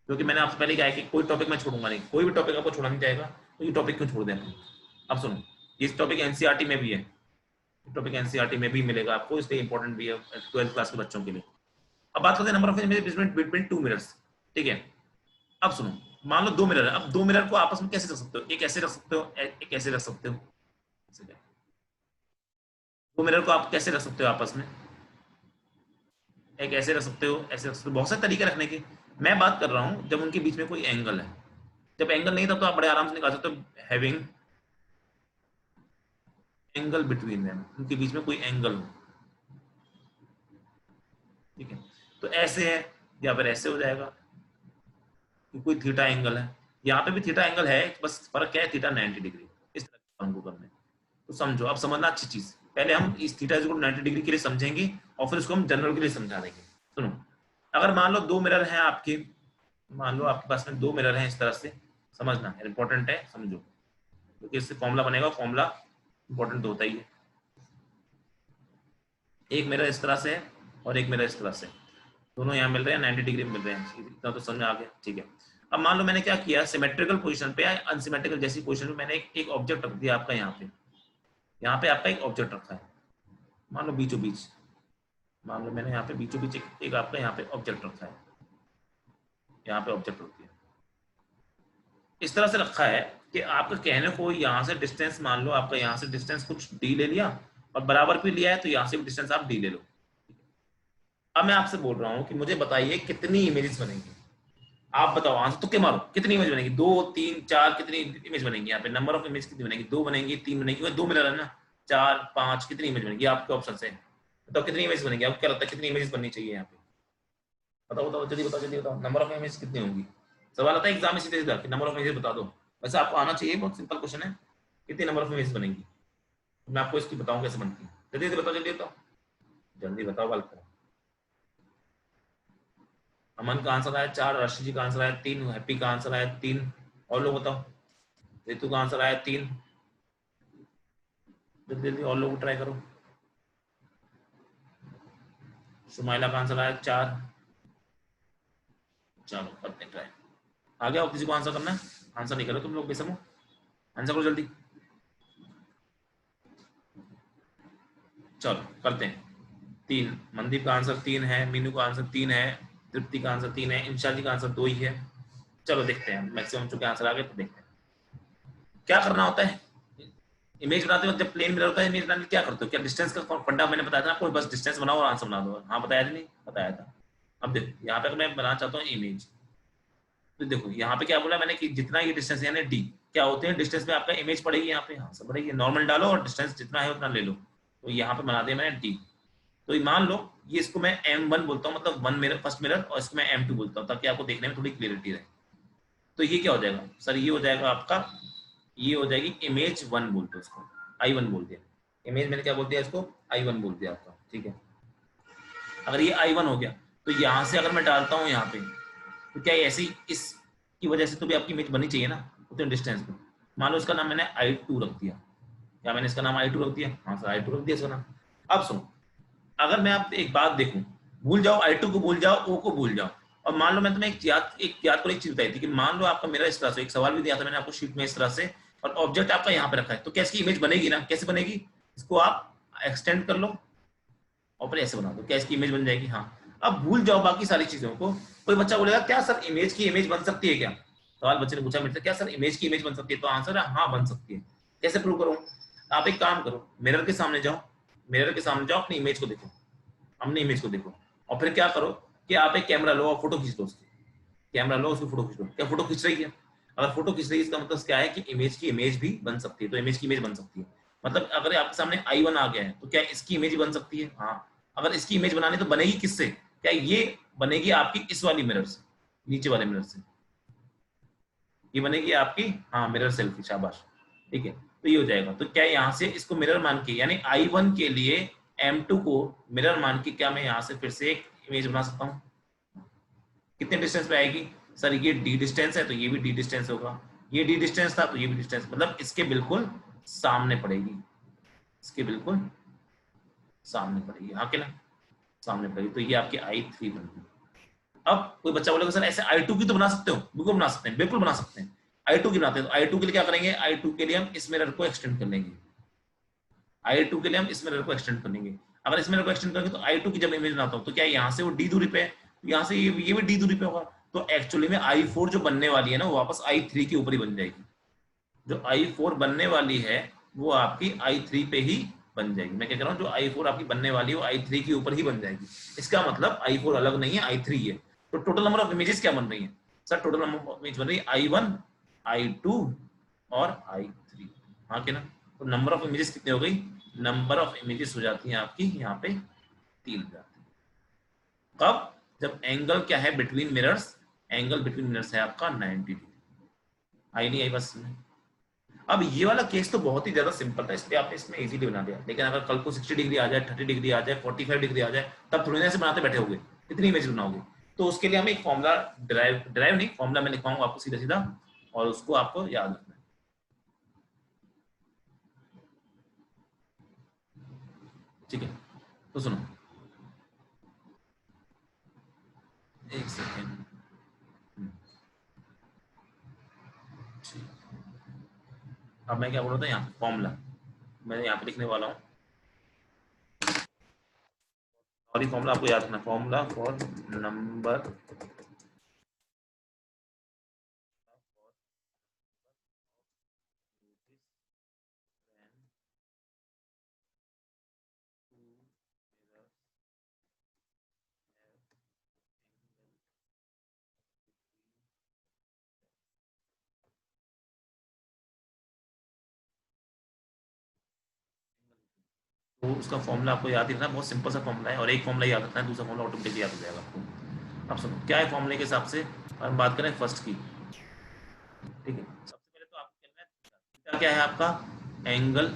क्योंकि मैंने आपसे पहले कहा है कि कोई टॉपिक मैं छोड़ूंगा नहीं, कोई भी टॉपिक आपको छोड़ा नहीं जाएगा, तो ये टॉपिक क्यों छोड़ दें अपन। अब सुनो, इस टॉपिक एनसीईआरटी में भी है, टॉपिक एनसीईआरटी में भी मिलेगा आपको, इसलिए इंपॉर्टेंट भी है 12th क्लास के बच्चों के लिए। अब बात करते हैं number of images between two mirrors, ठीक है। अब सुनो, मान लो दो मिरर है, अब दो मिरर को आपस में कैसे रख सकते हो, एक ऐसे रख सकते हो, एक ऐसे रख सकते हो, दो मिरर को आप कैसे रख सकते हो आपस में, एक ऐसे रख सकते हो, ऐसे रख सकते हो, बहुत से तरीके रखने के। मैं बात कर रहा हूं जब उनके बीच में कोई एंगल है, जब एंगल नहीं तब तो आप बड़े आराम से निकाल सकते हो, हैविंग एंगल बिटवीन देम, उनके बीच में कोई एंगल हो, ठीक है। तो ऐसे है, या फिर ऐसे हो जाएगा कि कोई थीटा एंगल है, यहाँ पे भी थीटा एंगल है, बस फर्क क्या है, थीटा 90 डिग्री, इस तरह हमको करना है। तो समझो, अब समझना अच्छी चीज, पहले हम इस थीटा 90 डिग्री के लिए समझेंगे, और फिर उसको हम जनरल के लिए समझा देंगे। सुनो, अगर मान लो दो मिरर हैं आपके, मान लो आपके पास में दो मिरर हैं इस तरह से, समझना इंपॉर्टेंट है, समझो, क्योंकि इससे फॉर्मूला बनेगा, फॉर्मूला इंपॉर्टेंट तो होता ही है। एक मिरर इस तरह से है और एक मिरर इस तरह से, दोनों यहाँ मिल रहे हैं 90 डिग्री में मिल रहे हैं, इतना तो समझ में आ गया, ठीक है। अब मान लो मैंने क्या किया, सिमेट्रिकल पोजीशन पे या अनसिमेट्रिकल जैसी पोजीशन में मैंने एक ऑब्जेक्ट रख दिया आपका यहाँ पे, यहाँ पे आपका एक ऑब्जेक्ट रखा है, मान लो बीचों बीच, मान लो मैंने यहाँ पे बीचों बीच एक आपका यहाँ पे ऑब्जेक्ट रखा है, यहाँ पे ऑब्जेक्ट रख दिया, इस तरह से रखा है कि आपका कहने को यहाँ से डिस्टेंस, मान लो आपका यहाँ से डिस्टेंस कुछ डी ले लिया, और बराबर भी लिया है तो यहाँ से भी डिस्टेंस आप डी ले लो। अब मैं आपसे बोल रहा हूँ कि मुझे बताइए कितनी इमेजेस बनेंगी, आप बताओ, आंसर तुक्के मारो, कितनी इमेज बनेगी, दो तीन चार, कितनी इमेज बनेगी, यहाँ पे नंबर ऑफ इमेज कितनी बनेगी, दो बनेगी, तीन बनेगी, दो मिलर है ना, चार पांच, कितनी इमेज बनेगी, आपके ऑप्शन से बताओ कितनी इमेज बनेगी, आपको क्या लगता है कितनी इमेज बननी चाहिए यहाँ पे, बताओ बताओ जल्दी बताओ, जल्दी बताओ, नंबर ऑफ इमेज कितनी होंगी। सवाल आता है एग्जाम में सीधे सीधा कि नंबर ऑफ इमेज बता दो, वैसे आपको आना चाहिए, बहुत सिंपल क्वेश्चन है, कितनी नंबर ऑफ इमेज बनेंगी, मैं आपको इसकी बताऊं कैसे बनती है, जल्दी जल्दी बताओ, जल्दी बताओ, जल्दी बताओ, गलत करो। अमन का आंसर आया 4, रशी जी का आंसर आया 3, हैप्पी का आंसर आया 3, और लोग बताओ, रितु का आंसर आया 3, जल्दी जल्दी और लोग ट्राई करो, सुमाइला का आंसर आया 4, चलो करते हैं ट्राई, आ गया, और किसी को आंसर करना है, आंसर नहीं करो तुम लोग बेसमो, आंसर करो जल्दी, चलो करते हैं। 3, मनदीप का आंसर 3 है, मीनू का आंसर 3 है, तृप्ति का आंसर 3 है, इंशा जी का आंसर 2 ही है। चलो देखते हैं, मैक्सिमम चुके आंसर आ गए, तो देखते हैं क्या करना होता है इमेज बनाते हो, जब प्लेन मिरर होता है इमेज बनाने क्या करते हो, क्या डिस्टेंस का फंडा मैंने बताया था आपको, बस डिस्टेंस बनाओ और आंसर बना दो, हाँ बताया नहीं, बताया था। अब देखो यहाँ पे मैं बनाना चाहता हूँ इमेज, तो देखो यहाँ पे क्या बोला मैंने कि जितना ये डिस्टेंस यानी डी, क्या होते हैं डिस्टेंस में आपका इमेज पड़ेगी, यहाँ पे हाँ सब पड़ेगी, नॉर्मल डालो और डिस्टेंस जितना है उतना ले लो, तो यहाँ पे बना दिया मैंने डी। तो मान लो ये, इसको मैं M1 बोलता हूँ, मतलब वन मिरर, फर्स्ट मिरर, और इसको मैं M2 बोलता हूँ, ताकि आपको देखने में थोड़ी क्लियरिटी रहे। तो ये क्या हो जाएगा सर, ये हो जाएगा आपका, ये हो जाएगी इमेज 1 बोलते हैं उसको, I1 बोल दिया, इमेज मैंने क्या बोल दिया इसको, I1 बोल दिया आपका, ठीक है। अगर ये I1 हो गया, तो यहाँ से अगर मैं डालता हूँ यहाँ पे, तो क्या ऐसी इसकी वजह से तो भी आपकी इमेज बनी चाहिए ना, उतने डिस्टेंस में। मान लो इसका नाम मैंने I2 रख दिया, क्या मैंने इसका नाम I2 रख दिया, हाँ सर I2 रख दिया इसका नाम। अब सुनो, अगर मैं आप एक बात देखूं, भूल जाओ I2 को, भूल जाओ O को, भूल जाओ, और मान लो मैं तुम्हें एक याद करो, एक चीज बताई थी कि मान लो आपका मेरा इस तरह से एक सवाल भी दिया था मैंने आपको शीट में इस तरह से, और ऑब्जेक्ट आपका यहाँ पे रखा है, तो क्या इसकी इमेज बनेगी ना, कैसे बनेगी, इसको आप एक्सटेंड कर लो और फिर ऐसे बना दो, क्या इसकी इमेज बन जाएगी, हाँ। अब भूल जाओ बाकी सारी चीजों को। कोई बच्चा बोलेगा क्या सर इमेज की इमेज बन सकती है क्या, सवाल बच्चे ने पूछा मेरे से, क्या सर इमेज की इमेज बन सकती है, तो आंसर है हाँ बन सकती है। कैसे प्रूव करूं, आप एक काम करो, मिरर के सामने जाओ, मिरर के सामने जाओ, अपनी इमेज को देखो, अपनी इमेज को देखो, और फिर क्या करो कि आप एक कैमरा लो और फोटो खींच लो उसकी, कैमरा लो उसकी फोटो खींच लो, क्या फोटो खींच रही है। अगर फोटो खींच रही है इसका मतलब क्या है कि इमेज की इमेज भी बन सकती है, तो इमेज की इमेज बन सकती है। मतलब अगर आपके सामने I1 आ गया है तो क्या इसकी इमेज ही बन सकती है? हाँ। अगर इसकी इमेज बनानी तो बनेगी किससे? क्या ये बनेगी आपकी इस वाली मिरर से, नीचे वाले मिरर से, ये बनेगी आपकी, हाँ, मिरर सेल्फी, शाबाश। ठीक है, तो ये हो जाएगा। तो क्या यहाँ से इसको मिरर मान के, यानी I1 के लिए M2 को मिरर मान के, क्या मैं यहाँ से फिर से एक इमेज बना सकता हूँ? कितने डिस्टेंस पे आएगी? सर ये डी डिस्टेंस है तो ये भी डी डिस्टेंस होगा, ये डी डिस्टेंस था तो ये भी डिस्टेंस, मतलब इसके बिल्कुल सामने पड़ेगी, इसके बिल्कुल सामने पड़ेगी, हाँ कि ना, सामने पड़ेगी। तो ये आपकी I3 बन गई। अब कोई बच्चा बोलेगा सर ऐसे I2 की तो बना सकते हो, बिल्कुल बना सकते हैं, बिल्कुल बना सकते हैं। I2 की बनाते हैं, तो I2 के लिए क्या करेंगे? I2 के लिए हम इस मिरर को एक्सटेंड कर लेंगे, I2 के लिए हम इस मिरर को एक्सटेंड कर लेंगे। अगर इस मिरर को एक्सटेंड करेंगे तो I2 की जब इमेज बनाता हूँ तो क्या यहाँ से वो डी दूरी पे है, यहाँ से ये भी डी दूरी पे होगा, तो एक्चुअली में I4 जो बनने वाली है ना वो वापस I3 के ऊपर ही बन जाएगी। जो I4 बनने वाली है वो आपकी I3 पे ही बन जाएगी। मैं क्या कह रहा हूँ, जो I4 आपकी बनने वाली है वो I3 के ऊपर ही बन जाएगी। इसका मतलब I4 अलग नहीं है, I3 है। तो टोटल नंबर ऑफ इमेजेस क्या बन रही है? Sir total number of image बन रही है I1, I2 और I3, हाँ कि ना। तो नंबर ऑफ इमेजेस कितनी हो गई? नंबर ऑफ इमेजेस हो जाती है आपकी यहाँ पे 3 हो जाती है। कब? जब एंगल क्या है between mirrors, angle between mirrors है आपका 90 डिग्री। आई नहीं आई बस में? अब ये वाला केस तो बहुत ही ज्यादा सिंपल था, इसलिए आपने इसमें इजीली बना दिया। लेकिन अगर कल को 60 डिग्री आ जाए, 30 डिग्री आ जाए, 45 डिग्री आ जाए, तब थोड़ी ना ऐसे बनाते बैठे होगे, कितनी इमेज बनाओगे? तो उसके लिए हमें एक फॉर्मूला, ड्राइव नहीं, फॉर्मूला मैं लिखवाऊंगा आपको सीधा सीधा, और उसको आपको याद रखना है। ठीक है, तो सुनो, एक सेकेंड। अब मैं क्या बोल रहा था, यहाँ फॉर्मूला मैं यहाँ पे लिखने वाला हूँ, और ये फॉर्मूला आपको याद रखना, फॉर्मूला फॉर नंबर तो उसका फॉर्मूला आपको याद ही रखना, बहुत सिंपल सा फॉर्मूला है, और एक फॉर्मूला याद रखना है, दूसरा फॉर्मूला ऑटोमेटिकली याद हो जाएगा आपको। अब सुनो क्या है फॉर्मूले के हिसाब से, और हम बात करें फर्स्ट की। ठीक है, सबसे पहले तो आपको कहना है थीटा क्या है आपका? Angle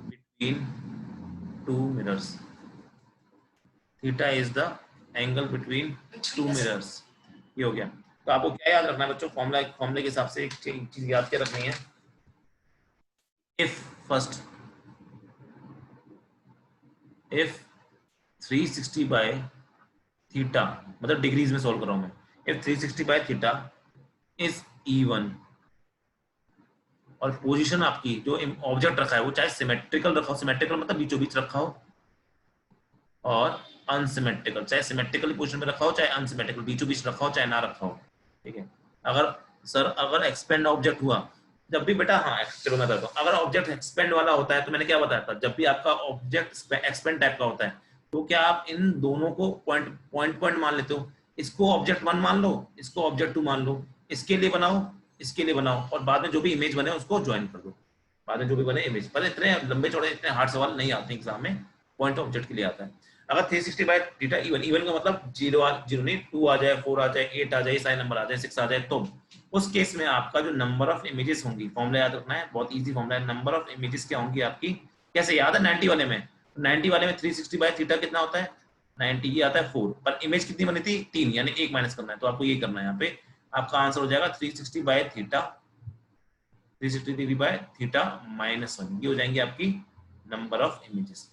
between two mirrors, theta is the angle between two mirrors. ये हो गया। तो आपको क्या याद रखना है बच्चों? फॉर्मूला, फॉर्मूले के हिसाब से एक चीज याद क्या रखनी है, if first, if 360 by theta, मतलब डिग्रीज में सॉल्व कर रहा हूं मैं, if 360 by theta is E1, और पोजीशन आपकी जो ऑब्जेक्ट रखा है वो चाहे सिमेट्रिकल रखा हो, सिमेट्रिकल मतलब बीचों बीच रखा हो, और अनसिमेट्रिकल, चाहे सिमेट्रिकल पोजीशन में रखा हो चाहे अनसिमेट्रिकल बीचों बीच रखा हो चाहे ना रखा हो। ठीक है, अगर सर अगर एक्सपेंड ऑब्जेक्ट हुआ, जब भी बेटा, हाँ चलो मैं बताता हूँ, अगर ऑब्जेक्ट एक्सपेंड वाला होता है तो मैंने क्या बताया था, जब भी आपका ऑब्जेक्ट एक्सपेंड टाइप का होता है तो क्या आप इन दोनों को पॉइंट पॉइंट पॉइंट मान लेते हो, इसको ऑब्जेक्ट 1 मान लो, इसको ऑब्जेक्ट 2 मान लो, इसके लिए बनाओ, इसके लिए बनाओ, और बाद में जो भी इमेज बने उसको ज्वाइन कर दो, बाद में जो भी बने इमेज। पर इतने लंबे चौड़े इतने हार्ड सवाल नहीं आते एग्जाम में, पॉइंट ऑब्जेक्ट के लिए आता है। अगर 360 बाय थीटा इवन, इवन का मतलब जीरो, जीरो नहीं, 2 आ जाए, 4 आ जाए, 8 आ जाए, सारे नंबर आ जाए, 6 आ जाए, तो उस केस में आपका जो नंबर ऑफ इमेजेस होंगी, फॉर्मूला याद रखना है, बहुत इजी फॉर्मूला है, नंबर ऑफ इमेजेस क्या होंगी आपकी, कैसे याद है? 90 वाले में, 90 वाले में 360 बाय थीटा कितना होता है? 90, ये आता है 4, पर इमेज कितनी बनी थी? 3, यानी 1 माइनस करना है, तो आपको ये करना है यहाँ पे। आपका आंसर हो जाएगा 360 by theta, 360 degree by theta -1, ये हो जाएंगे आपकी नंबर ऑफ इमेजेस।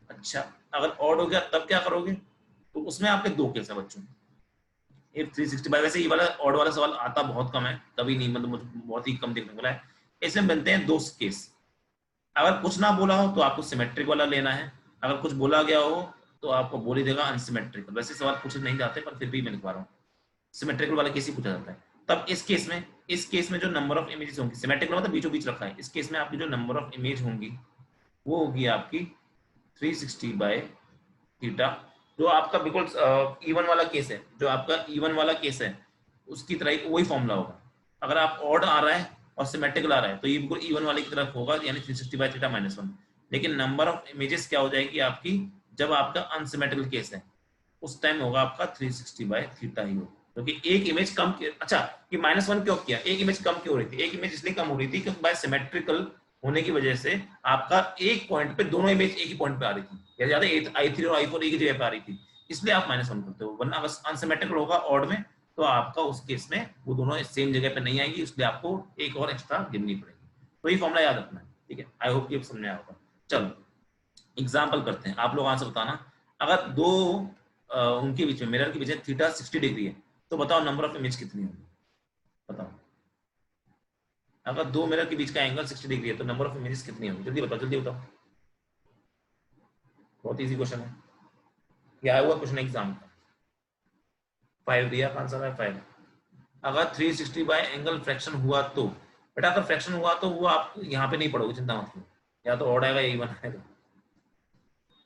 अच्छा, अगर ऑड हो गया तब क्या करोगे? तो उसमें आपके दो केस है बच्चों। ये 365, वैसे ये वाला ऑड वाला सवाल आता बहुत कम है, कभी नहीं, मतलब मुझे बहुत ही कम देखने को मिला है। इसमें बनते हैं दो केस। अगर कुछ ना बोला हो तो आपको सिमेट्रिक वाला लेना है, अगर कुछ बोला गया हो तो आपको बोल ही देगा अनसिमेट्रिक। वैसे सवाल पूछे नहीं जाते पर फिर भी मैं लिखवा रहा हूँ, सिमेट्रिकल वाला केस ही पूछा जाता है। तब इस केस में, इस केस में जो नंबर ऑफ इमेजेस होंगी, सिमेट्रिकल मतलब बीचों बीच रखा है, इस केस में आपकी जो नंबर ऑफ इमेज होंगी वो होगी आपकी 360 बाय थीटा। जो आपका बिल्कुल इवन वाला केस है, जो आपका इवन वाला केस है उसकी तरह ही वही फॉर्मूला होगा। अगर आप ऑड आ रहा है और सिमेट्रिकल आ रहा है तो ये बिल्कुल इवन वाले की तरफ होगा, यानी 360/θ-1। लेकिन नंबर ऑफ इमेजेस क्या हो जाएगी आपकी, जब आपका अनसिमेट्रिकल केस है उस टाइम होगा आपका 360/θ ही होगा, क्योंकि एक इमेज कम अच्छा, ये -1 क्यों किया, एक इमेज कम क्यों हो रही थी, एक इमेज इसलिए कम हो रही थी क्योंकि बाय सिमेट्रिकल होने की वजह से आपका एक पॉइंट पे दोनों इमेज एक ही पॉइंट पे आ रही थी, या ज्यादा I3 और I4 एक ही जगह पे आ रही थी, इसलिए आप -1 करते हो। वरना अगर अनसिमेट्रिकल होगा ऑड में तो आपका उस केस में वो दोनों सेम जगह पे नहीं आएंगी, इसलिए आपको एक और एक्स्ट्रा गिननी पड़ेगी। तो ये फॉर्मूला याद रखना है, ठीक है। आई होप ये समझ में आया होगा। चलो एग्जाम्पल करते हैं, आप लोग आंसर बताना। अगर दो उनके बीच में, मिरर के बीच में थीटा 60 डिग्री है, तो बताओ नंबर ऑफ इमेज कितनी होगी, बताओ। अगर दो मिरर के बीच का एंगल 60 डिग्री है तो नंबर ऑफ इमेजेस कितनी होगी, जल्दी बताओ, जल्दी बताओ। बहुत इजी क्वेश्चन है, ये आया हुआ क्वेश्चन एग्जाम का। 5 दिया, आंसर है 5। अगर 360 बाय एंगल फ्रैक्शन हुआ तो बेटा, अगर फ्रैक्शन हुआ तो वो आप यहाँ पे नहीं पढ़ोगे, चिंता मत करो, या तो ऑड आएगा या इवन आएगा।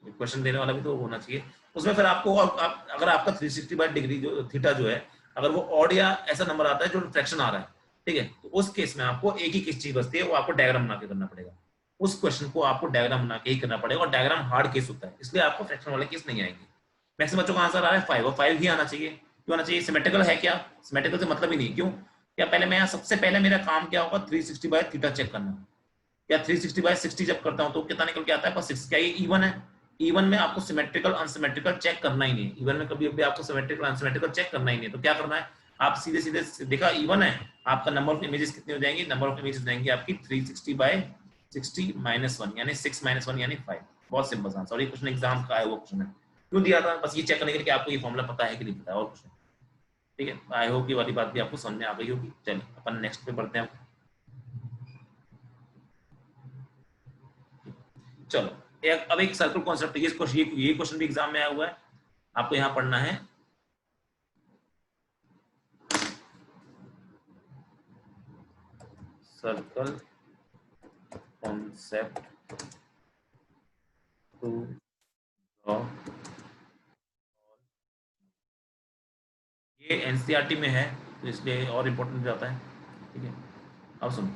क्वेश्चन देने वाला भी तो होना चाहिए उसमें। फिर आपको अगर आपका 360 बाय डिग्री जो थीटा जो है, अगर वो ऑड या ऐसा नंबर आता है जो फ्रैक्शन आ रहा है, ठीक है, तो उस केस में आपको एक ही किस चीज बचती है, वो आपको डायग्राम बना के करना पड़ेगा। उस क्वेश्चन को आपको डायग्राम बना के ही करना पड़ेगा, और डायग्राम हार्ड केस होता है, इसलिए आपको फ्रैक्शन वाले केस नहीं आएंगे। मैक्सिमम बच्चों का आंसर आ रहा है 5, और 5 ही आना चाहिए। क्यों आना चाहिए, सिमेट्रिकल है क्या, सिमेट्रिकल से मतलब ही नहीं, क्यों, क्या पहले मैं सबसे पहले मेरा काम क्या होगा, 360 बाय थीटा चेक करना, या 360/60 जब करता हूं तो कितना निकल के आता है, 6। क्या ये इवन है, इवन में आपको सिमेट्रिकल अनसिमेट्रिकल चेक करना ही नहीं है, इवन में कभी भी आपको सिमेट्रिकल अनसिमेट्रिकल चेक करना ही नहीं है। तो क्या करना है, आप सीधे सीधे देखा इवन है, आपका नंबर ऑफ इमेजेस कितनी हो जाएंगी, नंबर ऑफ इमेजेस हो जाएंगी आपकी 360/60 -1, यानी 6 -1 यानी 5। बहुत सिंपल सा आंसर, ये क्वेश्चन एग्जाम का है वो क्वेश्चन है। क्यों दिया था, बस ये चेक करने के लिए कि आपको ये फॉर्मूला पता है कि नहीं पता है, और कुछ नहीं, ठीक है। आई होप ये वाली बात भी आपको समझ में आ गई होगी। चलिए अपन नेक्स्ट पे बढ़ते हैं। चलो अब एक सर्कल कॉन्सेप्ट, ये क्वेश्चन भी एग्जाम में आया हुआ है, आपको यहाँ पढ़ना है। सर्कल कॉन्सेप्ट टू ड्रॉ, ये एनसीईआरटी में है तो इसलिए और इम्पोर्टेंट हो जाता है, ठीक है। अब सुनो,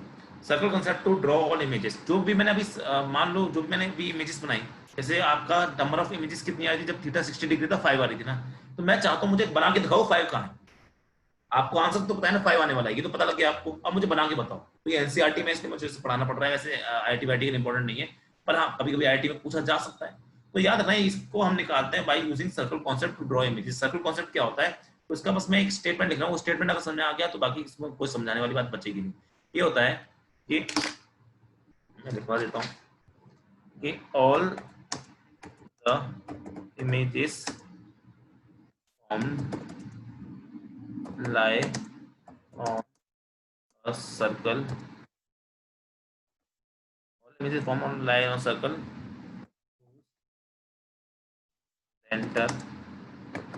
circle concept to draw all images. जो भी मैंने अभी मान लो, जो भी मैंने भी इमेजेस बनाई, जैसे आपका नंबर ऑफ इमेजेस कितनी आ रही थी, जब थीटा 60 डिग्री था 5 आ रही थी ना, तो मैं चाहता हूँ मुझे बना के दिखाओ 5 कहाँ है। आपको आंसर तो पता है ना 5 आने वाला है, ये तो पता लग गया आपको, अब मुझे बना के बताओ। तो ये एनसीईआरटी में इसलिए मुझे पढ़ाना पड़ रहा है, वैसे आईआईटी वाईटी इंपॉर्टेंट नहीं है, पर हाँ कभी कभी आईआईटी में पूछा जा सकता है। तो याद रखना, इसको हम निकालते हैं by using circle concept to draw images. Circle concept क्या होता है, तो इसका बस मैं एक स्टेटमेंट लिख रहा हूँ, स्टेटमेंट अगर समझ आ गया तो बाकी इसमें कोई समझाने वाली बात बचेगी नहीं। ये होता है कि मैं लिखवा देता हूँ कि all the images formed lie on a circle, all images formed on lie on a circle, center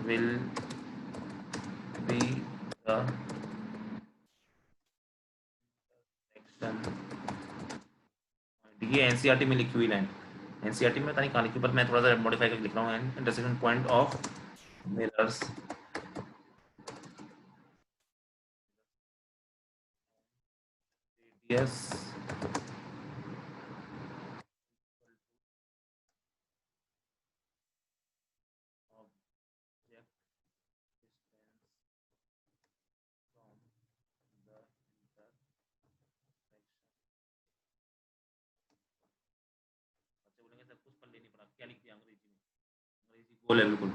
will be the section point। ये एनसीईआरटी में लिखी हुई लाइन, एनसीईआरटी में नहीं कहाँ लिखी, पर मैं थोड़ा सा मॉडिफाई करके लिख रहा हूँ, intersection point of mirrors radius कुछ पढ़ लेनी पड़ा, क्या लिख दिया अंग्रेजी में, अंग्रेजी बोल है बिल्कुल,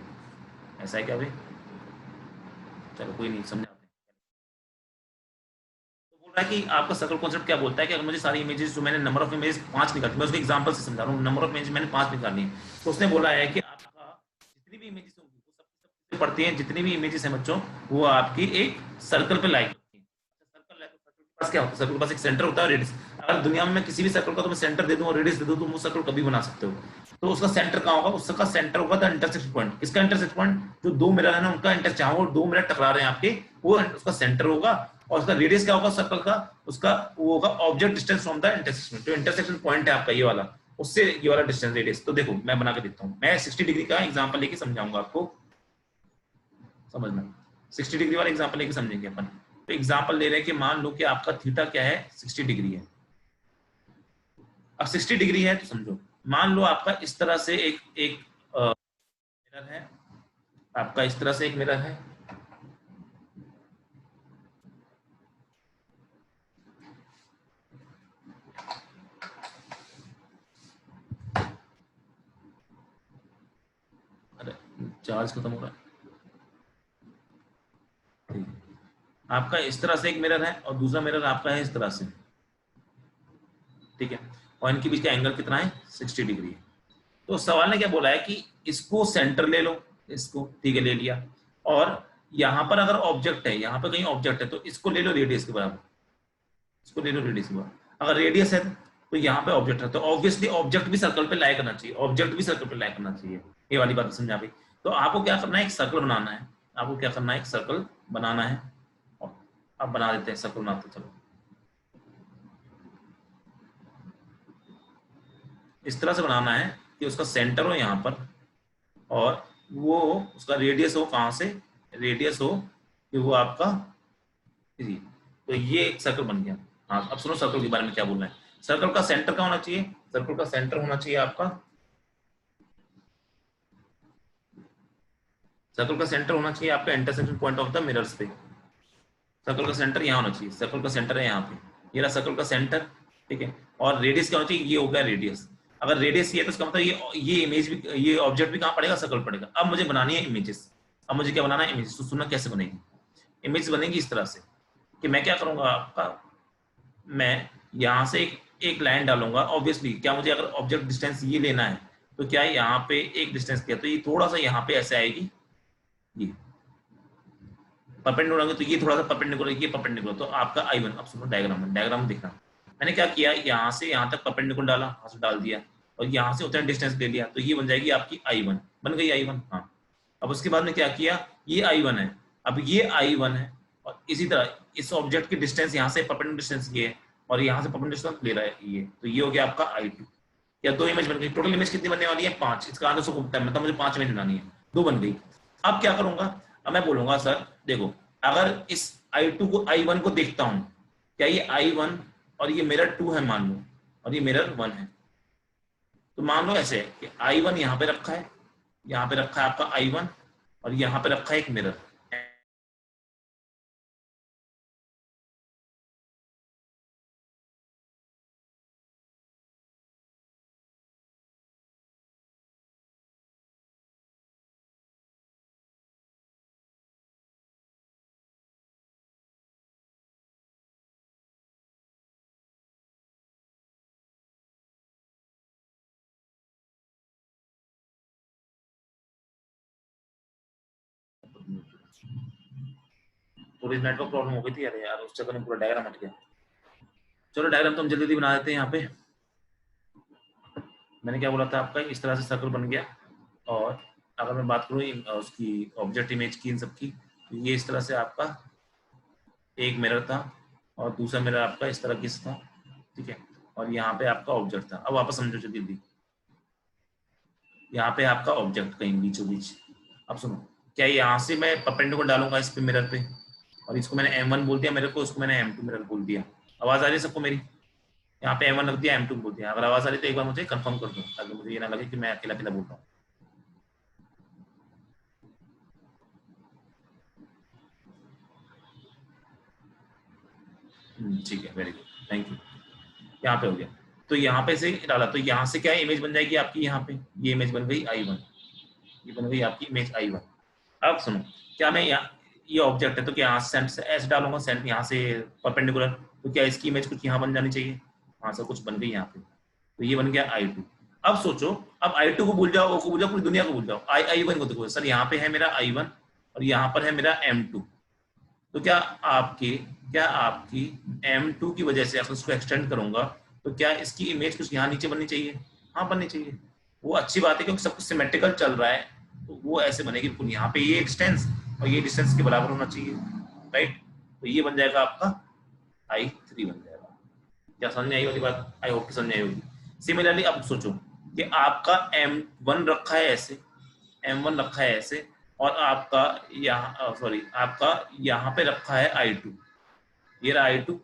ऐसा है क्या भाई, चलो कोई नहीं समझाते हैं। तो बोल रहा है कि आपका सर्कल कॉन्सेप्ट क्या बोलता है कि अगर मुझे सारी इमेजेस, जो मैंने नंबर ऑफ इमेज 5 निकाली, मैं उसको एग्जांपल से समझा रहा हूँ, नंबर ऑफ इमेज मैंने 5 निकाली है, तो उसने बोला है कि आपका जितनी भी इमेजेस होंगी वो सब पढ़ती हैं, जितनी भी इमेजेस हैं बच्चों वो आपकी एक सर्कल पे लाइक होती है। सर्कल है तो सर्कल के पास क्या होता है, सर्कल के पास एक सेंटर होता है, रेडियस। अगर दुनिया में किसी भी सर्कल का तुम्हें सेंटर दे दूं और रेडियस दे दूं तो वो सर्कल कभी बना सकते हो। तो उसका सेंटर कहाँ होगा, उसका सेंटर होगा द इंटरसेक्शन पॉइंट। किसका इंटरसेक्शन पॉइंट, जो दो मिरर है ना उनका इंटरसेक्शन, जहां वो दो मिरर टकरा रहे हैं आपके, वो उसका सेंटर होगा। और उसका रेडियस क्या होगा सर्कल का, उसका वो होगा object distance from the intersection. जो इंटरसेक्शन पॉइंट है आपका ये वाला, उससे ये वाला डिस्टेंस रेडियस। तो देखो मैं बना के देता हूँ, मैं 60 डिग्री का एग्जांपल लेके समझाऊंगा आपको, समझना 60 डिग्री वाला एग्जांपल लेके समझेंगे अपन। तो एग्जाम्पल ले रहे हैं कि मान लो कि आपका थीटा क्या है 60 डिग्री है। अब 60 डिग्री है तो समझो, मान लो आपका इस तरह से एक एक मिरर है, आपका इस तरह से एक मिरर है, अरे चार्ज खत्म हो रहा है, ठीक है। आपका इस तरह से एक मिरर है और दूसरा मिरर आपका है इस तरह से, ठीक है, और इनके बीच का एंगल कितना है 60 डिग्री है। तो सवाल ने क्या बोला है कि इसको सेंटर ले लो, इसको, ठीक है, ले लिया, और यहां पर अगर ऑब्जेक्ट है, यहां पर कहीं ऑब्जेक्ट है तो इसको ले लो रेडियस के बराबर, इसको ले लो रेडियस के बराबर। अगर रेडियस है तो यहाँ पे ऑब्जेक्ट है, तो ऑब्वियसली ऑब्जेक्ट भी सर्कल पे लाई करना चाहिए, ऑब्जेक्ट भी सर्कल पे लाई करना चाहिए। ये वाली बात समझा भाई। तो आपको क्या करना है, एक सर्कल बनाना है, आपको क्या करना है, एक सर्कल बनाना है। और अब बना देते हैं, सर्कल बनाते, चलो इस तरह से बनाना है कि उसका सेंटर हो यहाँ पर, और वो उसका रेडियस हो कहाँ से, रेडियस हो कि वो आपका जी। तो ये एक सर्कल बन गया। हाँ अब सुनो सर्कल के बारे में क्या बोलना है। सर्कल का सेंटर क्या होना चाहिए, सर्कल का सेंटर होना चाहिए आपका, सर्कल का सेंटर होना चाहिए आपका intersection point of the mirrors पे। सर्कल का सेंटर यहाँ होना चाहिए, सर्कल का सेंटर है यहाँ पे, ये रहा सर्कल का सेंटर, ठीक है। और रेडियस क्या होना चाहिए, ये हो गया रेडियस। अगर रेडियस ये है तो इसका मतलब ये इमेज भी, ये ऑब्जेक्ट भी कहाँ पड़ेगा, सर्कल पड़ेगा। अब मुझे बनानी है इमेजेस, अब मुझे क्या बनाना है, इमेजेस। तो सुनना कैसे बनेगी इमेज, बनेगी इस तरह से कि मैं क्या करूंगा आपका, मैं यहाँ से एक लाइन डालूंगा। ऑब्वियसली क्या मुझे अगर ऑब्जेक्ट डिस्टेंस ये लेना है तो क्या यहाँ पे एक डिस्टेंस किया तो ये थोड़ा सा यहाँ पे ऐसे आएगी, ये परपेंडिकुलर, तो ये थोड़ा सा परपेंडिकुलर, ये परपेंडिकुलर, तो आपका आई1। अब सुनो डायग्राम में, डायग्राम दिखना, मैंने क्या किया, यहाँ से यहाँ तक परपेंडिकुलर डाला, यहाँ से डाल दिया, और यहाँ से उतना डिस्टेंस ले लिया, तो ये बन जाएगी आपकी आई1, बन गई आई1। हाँ अब उसके बाद में क्या किया, ये आई1 है, अब ये आई1 है, और इसी तरह इस ऑब्जेक्ट की डिस्टेंस यहाँ से परपेंडिकुलर डिस्टेंस ये है, और यहाँ से परपेंडिकुलर डिस्टेंस ले रहा है ये, तो ये हो गया आपका आई2। या दो इमेज बन गई, टोटल इमेज कितनी बनने वाली है 5, इसका आंसर को मतलब मुझे 5 इमेज बनानी है, 2 बन गई। अब क्या करूंगा, अब मैं बोलूंगा सर देखो, अगर इस I2 को I1 को देखता हूं, क्या ये I1 और ये मिरर 2 है मान लो, और ये मिरर 1 है, तो मान लो ऐसे है कि I1 यहाँ पे रखा है, यहाँ पे रखा है आपका I1, और यहाँ पे रखा है एक मिरर। थोड़ी नेटवर्क प्रॉब्लम हो गई थी अरे यार, उस चक्कर में पूरा डायग्राम हट गया। चलो डायग्राम तो हम जल्दी जल्दी बना देते हैं। यहाँ पे मैंने क्या बोला था आपका, इस तरह से सर्कल बन गया, और अगर मैं बात करूँ उसकी ऑब्जेक्ट इमेज की, इन सब की, तो ये इस तरह से आपका एक मिरर था, और दूसरा मिरर आपका इस तरह किस था, ठीक है, और यहाँ पे आपका ऑब्जेक्ट था। अब वापस समझो जल्दी, यहाँ पे आपका ऑब्जेक्ट कहीं बीचों बीच। अब सुनो, क्या यहाँ से मैं परपेंडिकुलर डालूंगा इस पे मिरर पे, और इसको मैंने M1 बोल दिया मिरर को, उसको मैंने M2 मिरर बोल दिया। आवाज आ रही है सबको मेरी, यहाँ पे M1 रख दिया, M2 बोल दिया। अगर आवाज आ रही तो एक बार मुझे कंफर्म कर दो, ताकि मुझे ये ना लगे कि मैं अकेला अकेला बोल रहा हूँ। ठीक है, वेरी गुड, थैंक यू। यहाँ पे हो गया, तो यहाँ पे से डाला, तो यहाँ से क्या इमेज बन जाएगी आपकी, यहाँ पे ये इमेज बन गई I1, ये बन गई आपकी इमेज I1। अब सुनो, क्या मैं यहाँ, ये ऑब्जेक्ट है तो क्या यहाँ सेंट से ऐसे डालूंगा, सेंट यहाँ से परपेंडिकुलर, तो क्या इसकी इमेज कुछ यहाँ बन जानी चाहिए, हाँ सर कुछ बन गई यहाँ पे, तो ये बन गया I2। अब सोचो, अब I2 को भूल जाओ, O को भूल जाओ, पूरी दुनिया को भूल जाओ, I1 को देखो सर, यहाँ पे है मेरा I1 और यहाँ पर है मेरा M2। तो क्या आपकी M2 की वजह से अगर उसको एक्सटेंड करूंगा तो क्या इसकी इमेज कुछ यहाँ नीचे बननी चाहिए, हाँ बननी चाहिए। वो अच्छी बात है क्योंकि सब कुछ सिमेट्रिकल चल रहा है, तो वो ऐसे बनेगी बिल्कुल, यहाँ पे ये डिस्टेंस और ये डिस्टेंस के बराबर होना चाहिए, राइट। तो ये बन जाएगा आपका I3 बन जाएगा। क्या समझ में आई वाली बात, आई होप कि समझ में आई होगी। सिमिलरली अब सोचो कि आपका M1 रखा है ऐसे, M1 रखा है ऐसे, और आपका यहाँ सॉरी आपका यहाँ पे रखा है I2, ये रहा I2,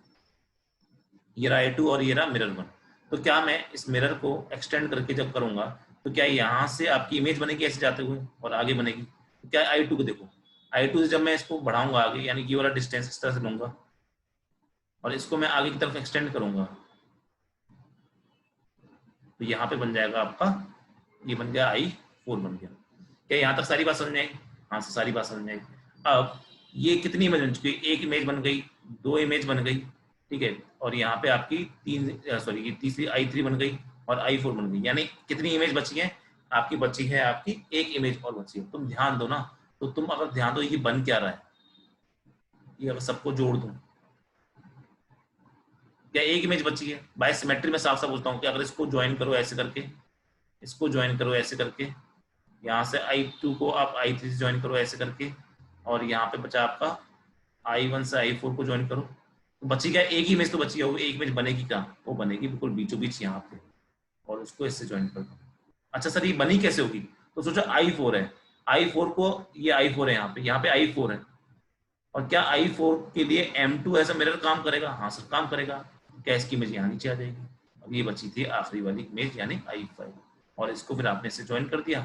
ये रहा I2 और ये रहा मिरर 1। तो क्या मैं इस मिरर को एक्सटेंड करके जब करूंगा तो क्या यहाँ से आपकी इमेज बनेगी ऐसे जाते हुए और आगे बनेगी? तो क्या I2 को देखो, I2 से जब मैं इसको बढ़ाऊंगा आगे, यानी कि ये वाला डिस्टेंस इस तरह से लूंगा और इसको मैं आगे की तरफ एक्सटेंड करूंगा, तो यहाँ पे बन जाएगा आपका, ये बन गया I4 बन गया। क्या यहाँ तक सारी बात समझ में आई? हाँ, से सारी बात समझ में आई। अब ये कितनी इमेज बन चुकी है? एक इमेज बन गई, दो इमेज बन गई, ठीक है, और यहाँ पे आपकी सॉरी तीसरी I3 बन गई और I4 बन गई, यानी कितनी इमेज बची है आपकी? बची है आपकी एक इमेज और बची है। तुम ध्यान दो ना, तो तुम अगर ध्यान दो ये बन क्या रहा है, ये अगर सबको जोड़ दूं, क्या एक इमेज बची है? बाय सिमेट्री में साफ साफ बोलता हूँ कि अगर इसको ज्वाइन करो ऐसे करके, इसको ज्वाइन करो ऐसे करके, यहाँ से I2 को आप I3 से ज्वाइन करो ऐसे करके, और यहाँ पे बचा आपका I1 से I4 को ज्वाइन करो, तो बची क्या? एक ही इमेज तो बची है। वो एक इमेज बनेगी कहाँ? वो बनेगी बिल्कुल बीचों बीच यहाँ पे, और उसको इससे ज्वाइन कर दो। अच्छा सर ये बनी कैसे होगी? तो सोचो I4 है, I4 को, ये I4 है, यहाँ पे I4 है, और क्या I4 के लिए M2 ऐसा मिरर काम करेगा? हाँ सर काम करेगा। क्या इसकी इमेज यहाँ नीचे आ जाएगी? अब ये बची थी आखिरी वाली इमेज यानी I5, और इसको फिर आपने इससे ज्वाइन कर दिया।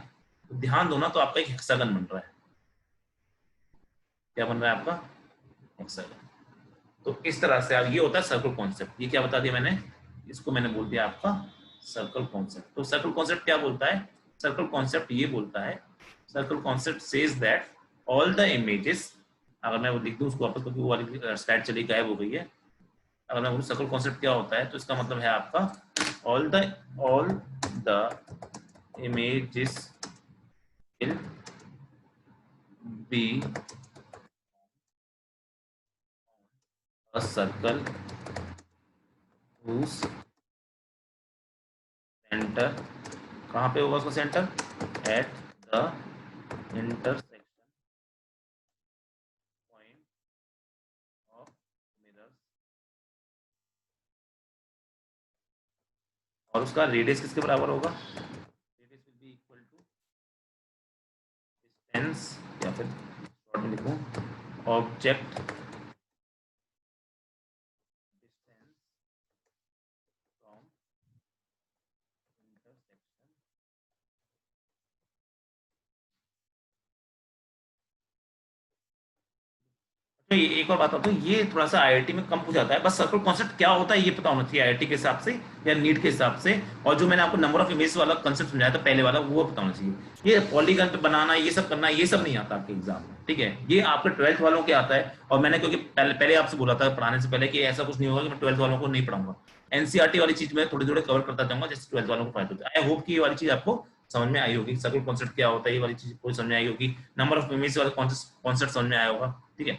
तो ध्यान दो ना, तो आपका एक हेक्सागन बन रहा है। क्या बन रहा है आपका? हेक्सागन। तो इस तरह से अब ये होता है सर्कल कॉन्सेप्ट। ये क्या बता दिया मैंने? इसको मैंने बोल दिया आपका सर्कल कॉन्सेप्ट। तो सर्कल कॉन्सेप्ट क्या बोलता है? सर्कल कॉन्सेप्ट ये बोलता है, circle concept says that all the images, अगर मैं वो लिख दूं उसको वापस, क्योंकि वो वाली स्लाइड चली गायब हो गई है। अगर मैं बोलूं सर्कल कॉन्सेप्ट क्या होता है, तो इसका मतलब है आपका all the images will be a circle whose centre, कहाँ पे होगा उसका centre? At the intersection point of mirrors, और उसका रेडियस किसके बराबर होगा? Radius will be equal to distance, या फिर शॉर्ट में लिखूं ऑब्जेक्ट डिस्टेंस फ्रॉम इंटरसेक्शन। तो ये एक और बात आता है, ये थोड़ा सा आईआईटी में कम पूछा जाता है। बस सर्कल कॉन्सेप्ट क्या होता है ये पता होना चाहिए आईआईटी के हिसाब से या नीट के हिसाब से। और जो मैंने आपको नंबर ऑफ इमेज वाला कंसेप्ट समझाया था पहले वाला, वो पता होना चाहिए। ये पॉलीगन पे बनाना, ये सब करना, ये सब नहीं आता आपके एग्जाम में, ठीक है? ये आपके 12th वालों के आता है। और मैंने क्योंकि पहले आपसे बोला था पढ़ाने से पहले कि ऐसा कुछ नहीं होगा कि मैं 12th वालों को नहीं पढ़ाऊंगा। एनसीईआरटी वाली चीज में थोड़ी थोड़ी कवर करता जाऊंगा, जैसे 12th वालों को फायदा होता है। आई होप कि ये वाली चीज आपको समझ में आई होगी। सर्कल कॉन्सेप्ट क्या होता है ये वाली चीज कोई समझ में आई होगी, नंबर ऑफ इमेज वाला कॉन्सेप्ट समझ में आया होगा, ठीक है?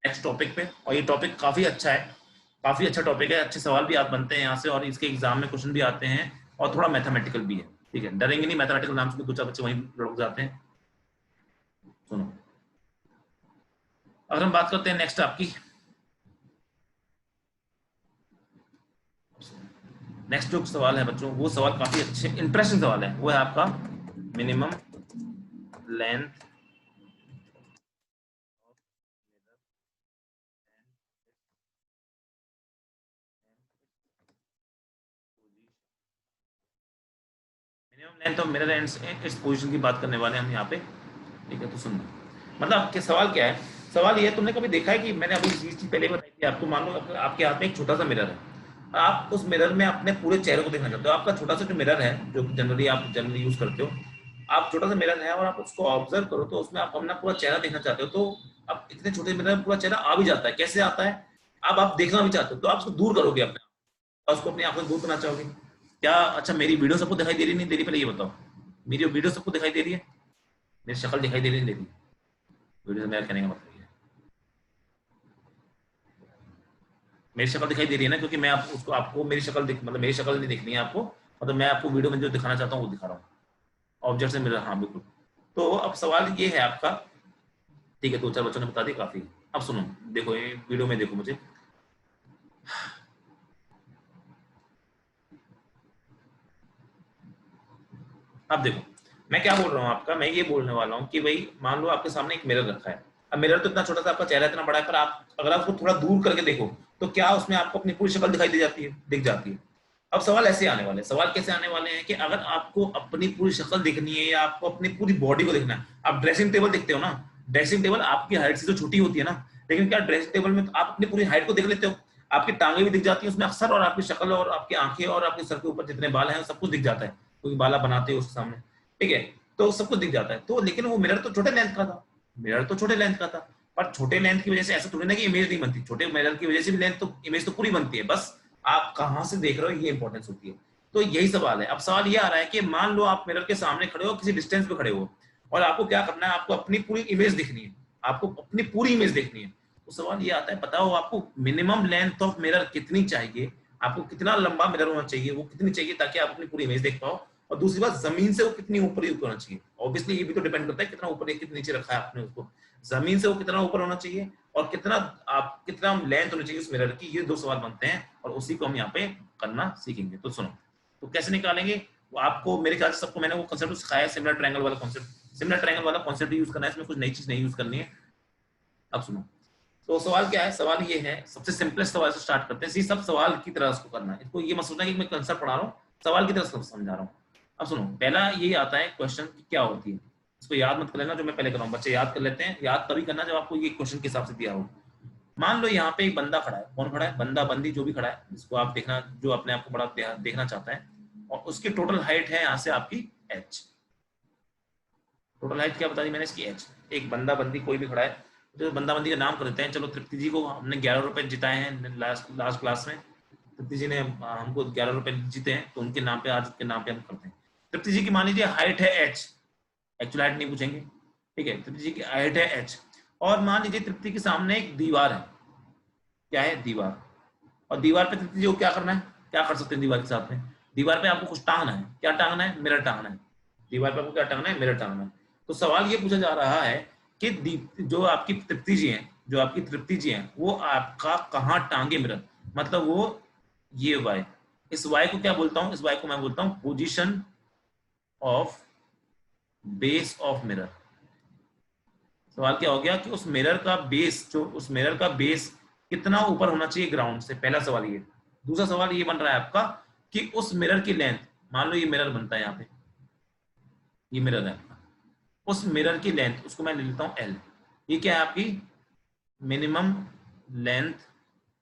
नेक्स्ट टॉपिक पे, और ये टॉपिक काफी अच्छा है, काफी अच्छा टॉपिक है। अच्छे सवाल भी आप बनते हैं यहाँ से, और इसके एग्जाम में क्वेश्चन भी आते हैं, और थोड़ा मैथमेटिकल भी है, ठीक है? डरेंगे नहीं, मैथमेटिकल नाम से दो चार बच्चे वहीं लुढ़क जाते हैं। सुनो, अगर हम बात करते हैं नेक्स्ट आपकी, नेक्स्ट जो सवाल है बच्चों, वो सवाल काफी अच्छे इंटरेस्टिंग सवाल है। वो है आपका minimum length minimum length of mirror and its position की बात करने वाले हैं हम यहाँ पे, ठीक है? तो सुनना, मतलब कि सवाल क्या है? सवाल ये है, तुमने कभी देखा है कि मैंने अभी इस चीज पहले बताई थी आपको, मान लो आपके हाथ में एक छोटा सा मिरर है, आप उस मिरर में अपने पूरे चेहरे को देखना चाहते हो। आपका छोटा सा जो मिरर है, जो जनरली आप जनरली यूज करते हो, आप छोटा सा मिरर है और आप उसको ऑब्जर्व करो, तो उसमें आप अपना पूरा चेहरा देखना चाहते हो, तो अब इतने छोटे मिरर में पूरा चेहरा आ भी जाता है। कैसे आता है? अब आप देखना भी चाहते हो, तो आप उसको दूर करोगे अपने, और उसको अपनी आंखों से दूर करना चाहोगे क्या? अच्छा मेरी वीडियो सबको दिखाई दे रही नहीं दे रही, पहले ये बताओ, मेरी वीडियो सबको दिखाई दे रही है? मेरी शक्ल दिखाई दे रही नहीं दे रही? वीडियो से मेरा कहने का मतलब ये है, मेरी शक्ल दिखाई दे रही है ना, क्योंकि मैं आप उसको आपको मेरी शक्ल मतलब मेरी शक्ल नहीं दिखनी है आपको, मतलब मैं आपको वीडियो में जो दिखाना चाहता हूँ वो दिखा रहा हूँ, ऑब्जेक्ट से मिला, हाँ बिल्कुल। तो अब सवाल ये है आपका, ठीक है? दो चार बच्चों ने बता दिया, काफी। अब सुनो, देखो ये वीडियो में देखो मुझे, अब देखो मैं क्या बोल रहा हूँ आपका, मैं ये बोलने वाला हूँ कि भाई मान लो आपके सामने एक मिरर रखा है, अब मिरर तो इतना छोटा सा, आपका चेहरा इतना बड़ा है, पर आप अगर आप उसको थोड़ा दूर करके देखो तो क्या उसमें आपको अपनी पूरी शक्ल दिखाई दे जाती है, दिख जाती है। अब सवाल ऐसे आने वाले हैं, सवाल कैसे आने वाले हैं कि अगर आपको अपनी पूरी शक्ल देखनी है या आपको अपनी पूरी बॉडी को देखना है, आप ड्रेसिंग टेबल देखते हो ना, ड्रेसिंग टेबल आपकी हाइट से तो छोटी होती है ना, लेकिन क्या ड्रेसिंग टेबल में तो आप अपनी पूरी हाइट को देख लेते हो, आपकी टांगे भी दिख जाती है उसमें अक्सर, और आपकी शक्ल और आपकी आंखें और आपके सर के ऊपर जितने बाल हैं सब कुछ दिख जाता है, क्योंकि बाला बनाते हो उसके सामने, ठीक है, तो सब कुछ दिख जाता है। तो लेकिन वो मिरर तो छोटे लेंथ का था, मिरर तो छोटे लेंथ का था, पर छोटे लेंथ की वजह से ऐसा थोड़ी ना कि इमेज नहीं बनती, छोटे मिरर की वजह से भी लेंथ तो इमेज तो पूरी बनती है, बस आप कहां से देख रहे हो ये इंपॉर्टेंस होती है। तो यही सवाल है। अब सवाल ये आ रहा है कि मान लो आप मिरर के सामने खड़े हो, किसी डिस्टेंस पे खड़े हो, और आपको क्या करना है, आपको अपनी पूरी इमेज देखनी है, आपको अपनी पूरी इमेज देखनी है। तो सवाल ये आता है, बताओ आपको मिनिमम लेंथ ऑफ मिरर कितनी चाहिए, आपको कितना लंबा मिरर होना चाहिए, वो कितनी चाहिए ताकि आप अपनी पूरी इमेज देख पाओ, और दूसरी बात जमीन से वो कितनी ऊपर ही होना चाहिए। ऑब्वियसली ये भी तो डिपेंड करता है कितना ऊपर कितना नीचे रखा है आपने उसको, जमीन से वो कितना ऊपर होना चाहिए और कितना आप कितना लेंथ होनी चाहिए उस मिरर की, ये दो सवाल बनते हैं और उसी को हम यहाँ पे करना सीखेंगे। तो सुनो, तो कैसे निकालेंगे वो आपको, मेरे ख्याल से सबको मैंने वो कांसेप्ट सिखाया है, सिमिलर ट्रायंगल वाला कांसेप्ट, सिमिलर ट्रायंगल वाला कांसेप्ट यूज करना है, इसमें कुछ नई चीज नहीं यूज करनी है। अब सुनो, तो सवाल क्या है, सवाल ये है, सबसे सिंपलेस्ट सवाल से स्टार्ट करते हैं, इसी सब सवाल की तरह इसको करना है, इसको ये मत सोचना कि मैं कंसेप्ट पढ़ा रहा हूँ, सवाल की तरह समझा रहा हूँ। अब सुनो, पहला ये आता है क्वेश्चन की क्या होती है, इसको याद मत कर लेना जो मैं पहले कर रहा हूँ, बच्चे याद कर लेते हैं, याद तभी करना जब आपको ये क्वेश्चन के हिसाब से दिया हो। मान लो यहाँ पे एक बंदा खड़ा है, कौन खड़ा है, बंदा बंदी जो भी खड़ा है, जिसको आप देखना, जो अपने आप को बड़ा देखना चाहता है, और उसकी टोटल हाइट है यहाँ से आपकी h, टोटल हाइट क्या बता दी मैंने इसकी h। एक बंदा बंदी कोई भी खड़ा है, तो बंदा बंदी का नाम कर देते हैं, चलो तृप्ति जी को हमने 11 रुपए जिताए हैं लास्ट क्लास में, तृप्ति जी ने हमको 11 रुपए जीते हैं, तो उनके नाम पे, आज के नाम पे हम करते हैं। तृप्ति जी की मान लीजिए हाइट है h, एक्चुअल हाइट नहीं पूछेंगे, ठीक है, तृप्ति जी की हाइट है h, और मान लीजिए तृप्ति के सामने एक दीवार है, क्या है, दीवार, और दीवार पे तृप्ति जी को क्या करना है, क्या कर सकते हैं दीवार के साथ में, दीवार पे आपको कुछ टांगना है, क्या टांगना है, मिरर टांगना है, दीवार पे आपको क्या टांगना है, मिरर टांगना है। तो सवाल ये पूछा जा रहा है कि जो आपकी तृप्ति जी हैं, जो आपकी तृप्ति जी हैं, वो आपका कहाँ टांगे मिरर, मतलब वो ये वाई, इस वाई को क्या बोलता हूँ, इस वाई को मैं बोलता हूँ position of base of mirror. सवाल क्या हो गया कि उस मिरर का बेस, जो उस मिरर का बेस कितना ऊपर होना चाहिए ग्राउंड से, पहला सवाल ये। दूसरा सवाल ये बन रहा है आपका कि उस मिरर की लेंथ, मान लो ये मिरर बनता है यहाँ पे, ये मिरर है आपका, उस मिरर की लेंथ, उसको मैं ले लेता हूँ L, ये क्या है आपकी मिनिमम लेंथ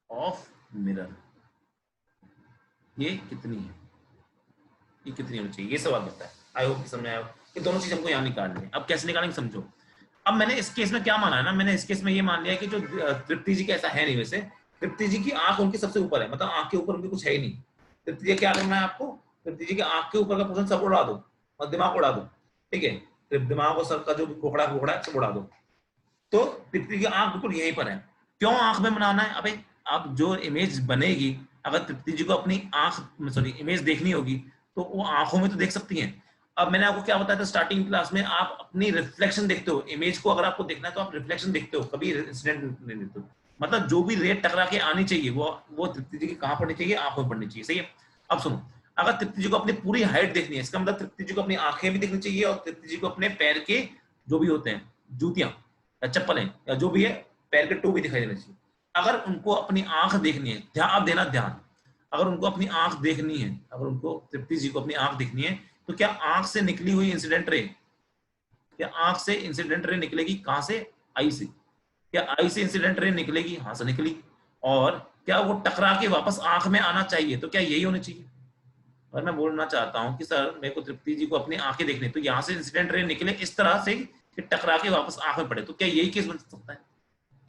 ऑफ मिरर, ये कितनी है, ये कितनी होनी चाहिए, ये सवाल बनता है। आई होप समझ में आया कि दोनों चीज हमको यहाँ निकालनी है। अब कैसे निकालेंगे समझो। अब मैंने इस केस में क्या माना है ना, मैंने इस केस में ये मान लिया कि जो तृप्ति जी का ऐसा है नहीं, वैसे तृप्ति जी की आंख उनकी सबसे ऊपर है, मतलब आंख के ऊपर उनकी कुछ है ही नहीं। तृप्ति जी क्या करना है आपको, तृप्ति जी की आंख के ऊपर का पोर्शन सब उड़ा दो और दिमाग उड़ा दो, ठीक है, दिमाग और सर का जो भी खोखड़ा है सब उड़ा दो। तो तृप्ति की आंख बिल्कुल यहीं पर है। क्यों आंख में बनाना है, अबे अब जो इमेज बनेगी, अगर तृप्ति जी को अपनी आंख सॉरी इमेज देखनी होगी तो वो आंखों में तो देख सकती हैं। अब मैंने आपको क्या बताया था स्टार्टिंग क्लास में, आप अपनी रिफ्लेक्शन देखते हो, इमेज को अगर आपको देखना है तो आप रिफ्लेक्शन देखते हो, कभी इंसिडेंट नहीं देखते हो। मतलब जो भी रेट टकरा के आनी चाहिए वो तृप्ति जी की कहाँ पड़नी चाहिए, आंखों में पड़नी चाहिए, सही है। अब सुनो, अगर तृप्ति जी को अपनी पूरी हाइट देखनी है, इसका मतलब तृप्ति जी को अपनी आंखें भी देखनी चाहिए और तृप्ति जी को अपने पैर के जो भी होते हैं, जूतियां या चप्पल है या जो भी है, पैर के टो भी दिखाई देना चाहिए। अगर उनको अपनी आंख देखनी है, ध्यान आप देना ध्यान, अगर उनको अपनी आंख देखनी है, अगर उनको तृप्ति जी को अपनी आंख देखनी है, तो क्या आंख से निकली हुई इंसिडेंट रे, क्या आंख से इंसिडेंट रे निकलेगी, कहां से, आई से, क्या आई से इंसिडेंट रे निकलेगी, हां से निकली, और क्या वो टकरा के वापस आंख में आना चाहिए, तो क्या यही होनी चाहिए। और मैं बोलना चाहता हूं कि सर मेरे को तृप्ति जी को अपनी आंखें देखनी, तो यहाँ से इंसिडेंट रे निकले इस तरह से कि टकरा के वापस आंख में पड़े, तो क्या यही केस बन सकता है,